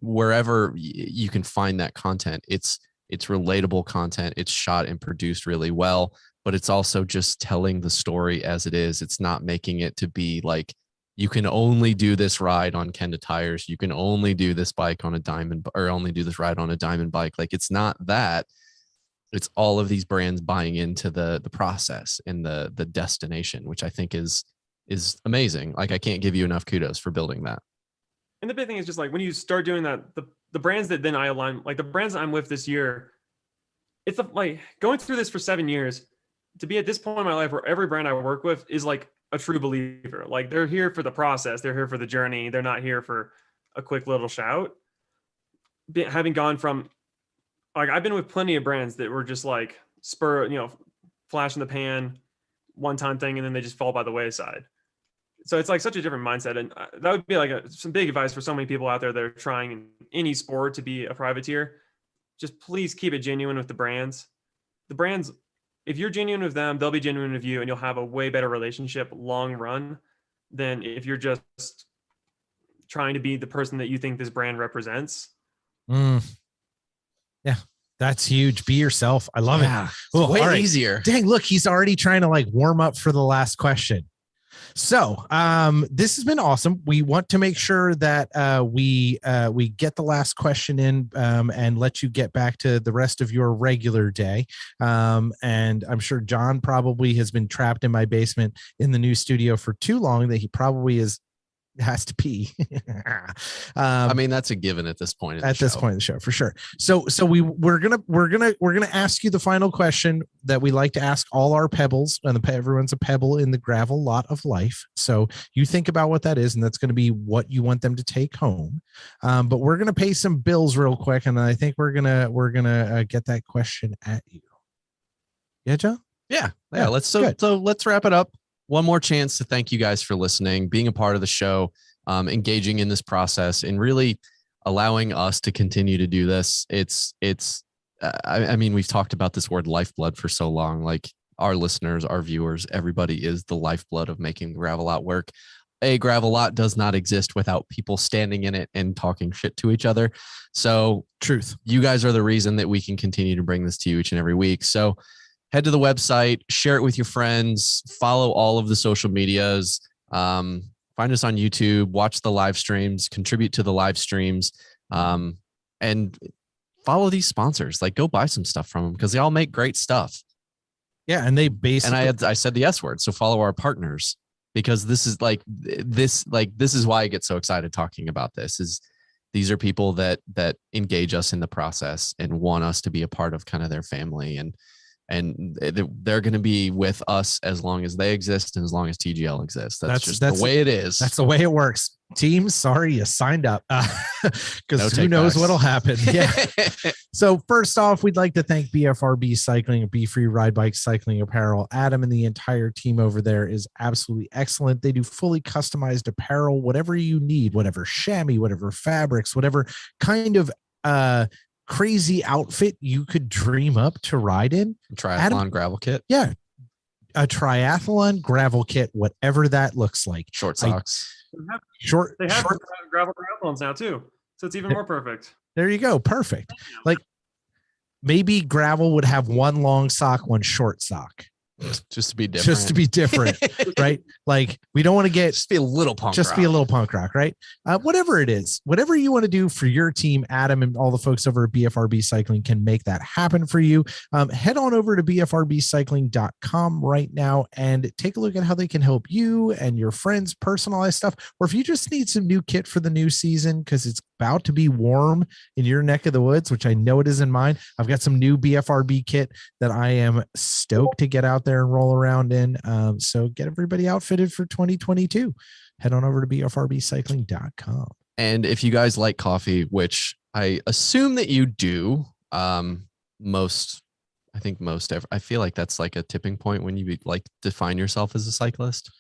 wherever you can find that content. It's relatable content. It's shot and produced really well, but it's also just telling the story as it is. It's not making it to be like, you can only do this ride on Kenda tires. You can only do this bike on a Diamond, or only do this ride on a Diamond bike. Like, it's not that. It's all of these brands buying into the process and the destination, which I think is amazing. Like, I can't give you enough kudos for building that. And the big thing is just like, when you start doing that, the brands that then I align, like the brands that I'm with this year, it's like going through this for 7 years to be at this point in my life where every brand I work with is like a true believer. Like, they're here for the process. They're here for the journey. They're not here for a quick little shout. Having gone from, like, I've been with plenty of brands that were just like flash in the pan, one-time thing, and then they just fall by the wayside. So it's like such a different mindset. And that would be like some big advice for so many people out there that are trying in any sport to be a privateer. Just please keep it genuine with the brands. The brands, if you're genuine with them, they'll be genuine with you, and you'll have a way better relationship long run than if you're just trying to be the person that you think this brand represents. Yeah, that's huge. Be yourself. I love it. It's way easier. Dang, look, he's already trying to like warm up for the last question. So this has been awesome. We want to make sure that we get the last question in and let you get back to the rest of your regular day. And I'm sure John probably has been trapped in my basement in the new studio for too long that he probably has to pee. I mean, that's a given at this point. This point in the show, for sure. So we're gonna ask you the final question that we like to ask all our pebbles, and everyone's a pebble in the gravel lot of life. So you think about what that is, and that's going to be what you want them to take home. But we're gonna pay some bills real quick, and I think we're gonna get that question at you. Yeah, John. Yeah. Let's wrap it up. One more chance to thank you guys for listening, being a part of the show, engaging in this process, and really allowing us to continue to do this. I mean, we've talked about this word lifeblood for so long. Like, our listeners, our viewers, everybody is the lifeblood of making the gravel lot work. A gravel lot does not exist without people standing in it and talking shit to each other. So, truth, you guys are the reason that we can continue to bring this to you each and every week. So head to the website, share it with your friends, follow all of the social medias, find us on YouTube, watch the live streams, contribute to the live streams, and follow these sponsors. Like, go buy some stuff from them because they all make great stuff. Yeah, and they basically. And I said the S word, so follow our partners, because this is why I get so excited talking about this. These are people that engage us in the process and want us to be a part of kind of their family, and they're going to be with us as long as they exist and as long as TGL exists. That's the way it is. That's the way it works. Team, sorry you signed up, because who knows what'll happen. Yeah. So first off, we'd like to thank BFRB Cycling, Be Free Ride Bike Cycling Apparel. Adam and the entire team over there is absolutely excellent. They do fully customized apparel, whatever you need, whatever chamois, whatever fabrics, whatever kind of crazy outfit you could dream up to ride in. Triathlon gravel kit. Yeah. A triathlon gravel kit, whatever that looks like. Short socks. They have gravel triathlons now too. So it's even more perfect. There you go. Perfect. Like, maybe gravel would have one long sock, one short sock. Just to be different. Right? Like, we don't want to get just be a little punk rock, right? Whatever it is, whatever you want to do for your team, Adam and all the folks over at BFRB Cycling can make that happen for you. Head on over to bfrbcycling.com right now and take a look at how they can help you and your friends personalize stuff. Or if you just need some new kit for the new season, because it's about to be warm in your neck of the woods, which I know it is in mine. I've got some new BFRB kit that I am stoked to get out there and roll around in. So get everybody outfitted for 2022. Head on over to bfrbcycling.com. And if you guys like coffee, which I assume that you do, most I think I feel like that's like a tipping point when you like define yourself as a cyclist.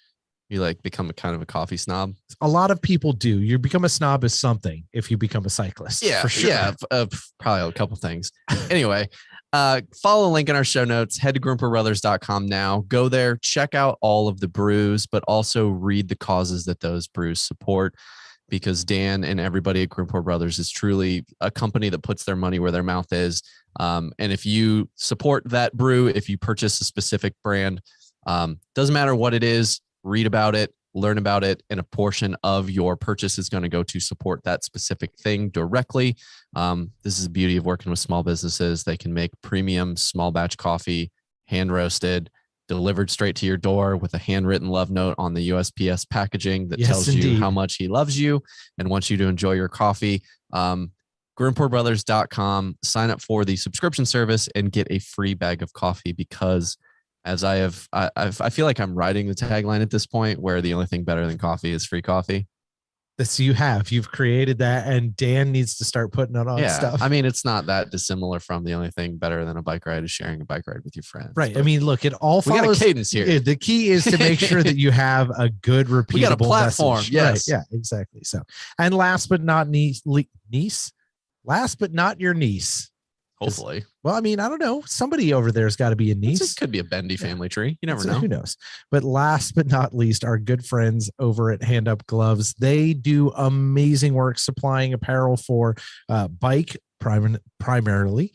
You like become a kind of a coffee snob. A lot of people do. You become a snob as something if you become a cyclist. Yeah, for sure. Yeah, probably a couple things. Anyway, follow the link in our show notes. Head to groomperbrothers.com now. Go there, check out all of the brews, but also read the causes that those brews support. Because Dan and everybody at Groomport Brothers is truly a company that puts their money where their mouth is. And if you support that brew, if you purchase a specific brand, doesn't matter what it is, read about it, learn about it, and a portion of your purchase is going to go to support that specific thing directly. This is the beauty of working with small businesses. They can make premium small batch coffee, hand roasted, delivered straight to your door with a handwritten love note on the USPS packaging that tells you how much he loves you and wants you to enjoy your coffee. Groomportbrothers.com, sign up for the subscription service and get a free bag of coffee, because as I feel like I'm riding the tagline at this point where the only thing better than coffee is free coffee. You've created that, and Dan needs to start putting it on stuff. I mean, it's not that dissimilar from the only thing better than a bike ride is sharing a bike ride with your friends. Right. I mean, look, it all follows. We got a cadence here. The key is to make sure that you have a good, repeatable we got a platform. Message. Yes. Right. Yeah, exactly. So, and last but not last but not your niece. Hopefully. Well, I mean, I don't know. Somebody over there's got to be a niece. It could be a bendy family tree. You never know. Who knows? But last but not least, our good friends over at Hand Up Gloves. They do amazing work supplying apparel for bike, primarily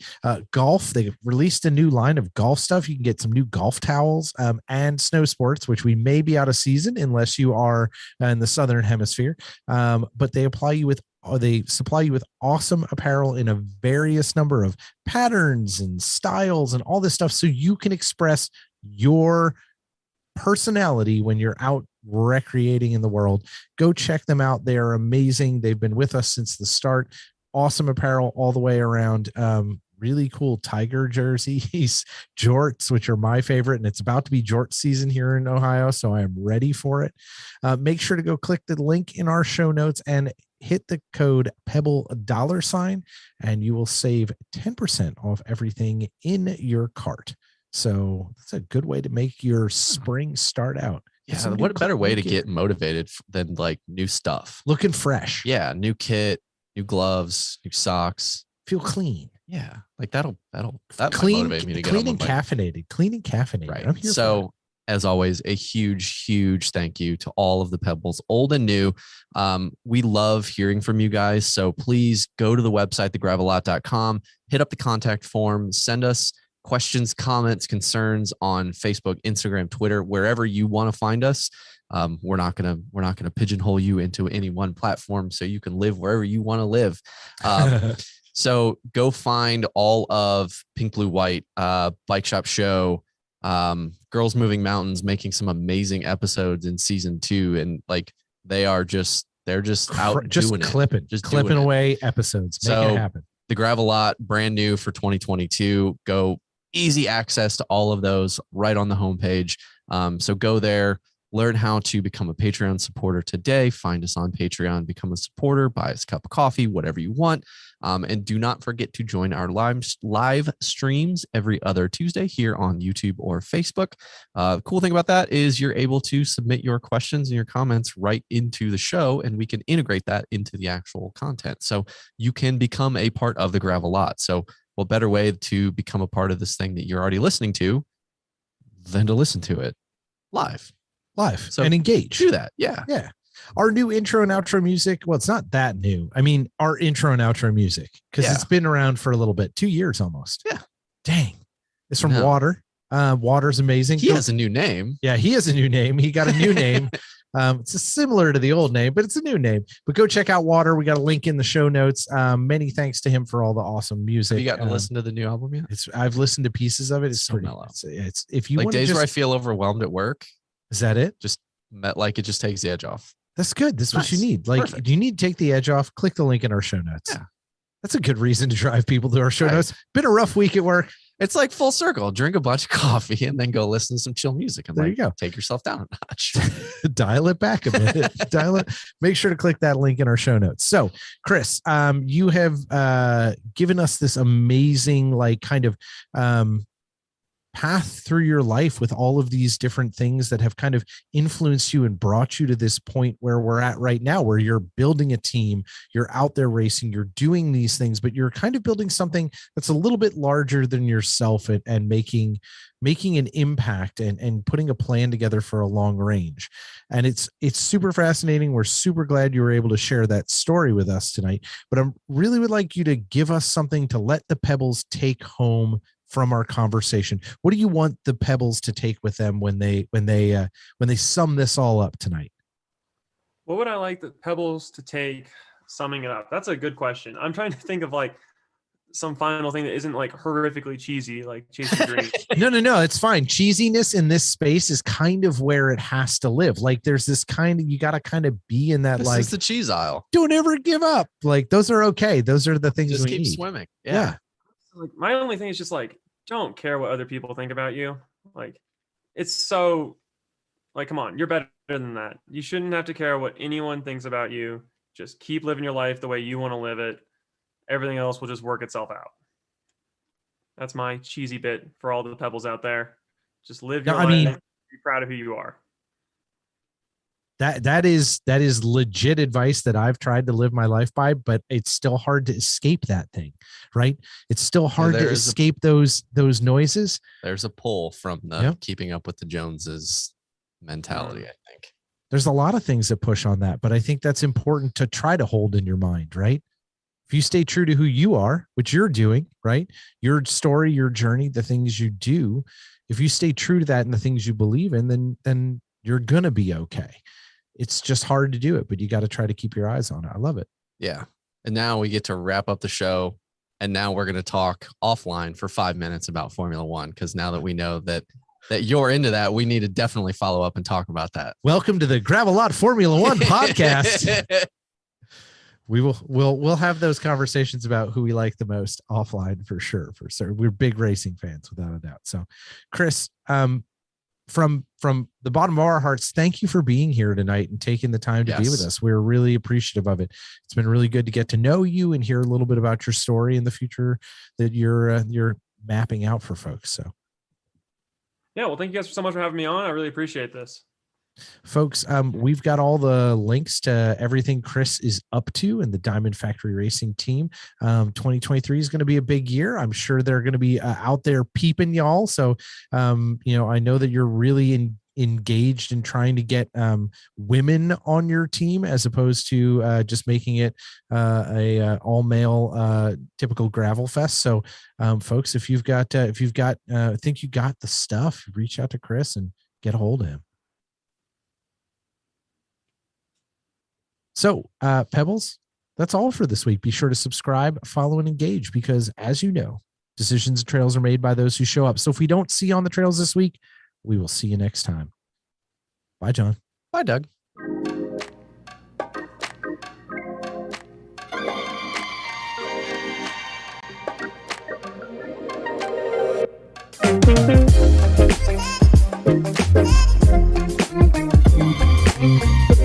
golf. They released a new line of golf stuff. You can get some new golf towels and snow sports, which we may be out of season unless you are in the Southern Hemisphere. But they supply you with awesome apparel in a various number of patterns and styles and all this stuff, so you can express your personality when you're out recreating in the world. Go check them out. They are amazing. They've been with us since the start. Awesome apparel all the way around. Really cool tiger jerseys, jorts, which are my favorite, and it's about to be jort season here in Ohio, so I am ready for it. Make sure to go click the link in our show notes and hit the code Pebble $, and you will save 10% off everything in your cart. So that's a good way to make your spring start out. Yeah, what a better way to get motivated than like new stuff. Looking fresh. Yeah, new kit, new gloves, new socks. Feel clean. Yeah, like that clean, motivate me to get clean and caffeinated. Clean and caffeinated. Right. So, as always, a huge thank you to all of the Pebbles, old and new. We love hearing from you guys. So please go to the website, thegravelot.com, hit up the contact form, send us questions, comments, concerns on Facebook, Instagram, Twitter, wherever you want to find us. We're not gonna pigeonhole you into any one platform, so you can live wherever you want to live. So go find all of Pink Blue White, Bike Shop Show, Girls Moving Mountains, making some amazing episodes in season 2, and like they're just out doing clipping, it, clipping away episodes, making it happen. The Gravelot, brand new for 2022. Go easy access to all of those right on the homepage. So go there, learn how to become a Patreon supporter today. Find us on Patreon, become a supporter, buy us a cup of coffee, whatever you want. And do not forget to join our live streams every other Tuesday here on YouTube or Facebook. The cool thing about that is you're able to submit your questions and your comments right into the show, and we can integrate that into the actual content. So you can become a part of the Gravelot. So what better way to become a part of this thing that you're already listening to than to listen to it live. So and engage. Do that. Yeah. Our new intro and outro music. Well, it's not that new. I mean, our intro and outro music, because it's been around for a little bit, 2 years almost. Yeah. Dang. It's from Water. Water's amazing. He has a new name. Yeah, he has a new name. He got a new name. It's similar to the old name, but it's a new name. But go check out Water. We got a link in the show notes. Many thanks to him for all the awesome music. Have you gotten to listen to the new album yet? I've listened to pieces of it. It's so pretty mellow. It's if you like want days where I feel overwhelmed at work. Is that it? Just like it just takes the edge off. That's good. That's what you need. Like, do you need to take the edge off? Click the link in our show notes. Yeah. That's a good reason to drive people to our show notes. Been a rough week at work. It's like full circle. Drink a bunch of coffee and then go listen to some chill music. And there you go. Take yourself down a notch. Dial it back a minute. Dial it. Make sure to click that link in our show notes. So, Chris, you have given us this amazing, like, kind of path through your life with all of these different things that have kind of influenced you and brought you to this point where we're at right now, where you're building a team, you're out there racing, you're doing these things, but you're kind of building something that's a little bit larger than yourself, and making an impact and putting a plan together for a long range. And it's super fascinating. We're super glad you were able to share that story with us tonight, but I really would like you to give us something to let the Pebbles take home from our conversation. What do you want the Pebbles to take with them when they sum this all up tonight? What would I like the Pebbles to take summing it up? That's a good question. I'm trying to think of like some final thing that isn't like horrifically cheesy, like chasing dreams. No, it's fine. Cheesiness in this space is kind of where it has to live. Like there's this kind of, you got to kind of be in that, this like is the cheese aisle. Don't ever give up. Like those are okay. Those are the things Just we keep need. swimming. Yeah. Like my only thing is just like, don't care what other people think about you. Like it's so like, come on, you're better than that. You shouldn't have to care what anyone thinks about you. Just keep living your life the way you want to live it. Everything else will just work itself out. That's my cheesy bit for all the Pebbles out there. Just live your life. Be proud of who you are. That is legit advice that I've tried to live my life by, but it's still hard to escape that thing, right? It's still hard to escape those noises. There's a pull from the keeping up with the Joneses mentality, I think. There's a lot of things that push on that, but I think that's important to try to hold in your mind, right? If you stay true to who you are, which you're doing, right? Your story, your journey, the things you do, if you stay true to that and the things you believe in, then you're going to be okay. It's just hard to do it, but you got to try to keep your eyes on it. I love it. Yeah. And now we get to wrap up the show. And now we're going to talk offline for 5 minutes about Formula One. Because now that we know that you're into that, we need to definitely follow up and talk about that. Welcome to the Gravel-Lot Formula One podcast. We'll have those conversations about who we like the most offline for sure. We're big racing fans without a doubt. So Chris, from the bottom of our hearts, thank you for being here tonight and taking the time to be with us. We're really appreciative of it. It's been really good to get to know you and hear a little bit about your story in the future that you're mapping out for folks. So yeah, well, thank you guys so much for having me on. I really appreciate this. Folks, we've got all the links to everything Chris is up to and the Diamond Factory Racing team. 2023 is going to be a big year. I'm sure they're going to be out there peeping y'all. So, I know that you're really engaged in trying to get women on your team as opposed to just making it a all male typical gravel fest. So, folks, if you've got think you got the stuff, reach out to Chris and get a hold of him. So, Pebbles, that's all for this week. Be sure to subscribe, follow, and engage because, as you know, decisions and trails are made by those who show up. So if we don't see you on the trails this week, we will see you next time. Bye, John. Bye, Doug. Thank you.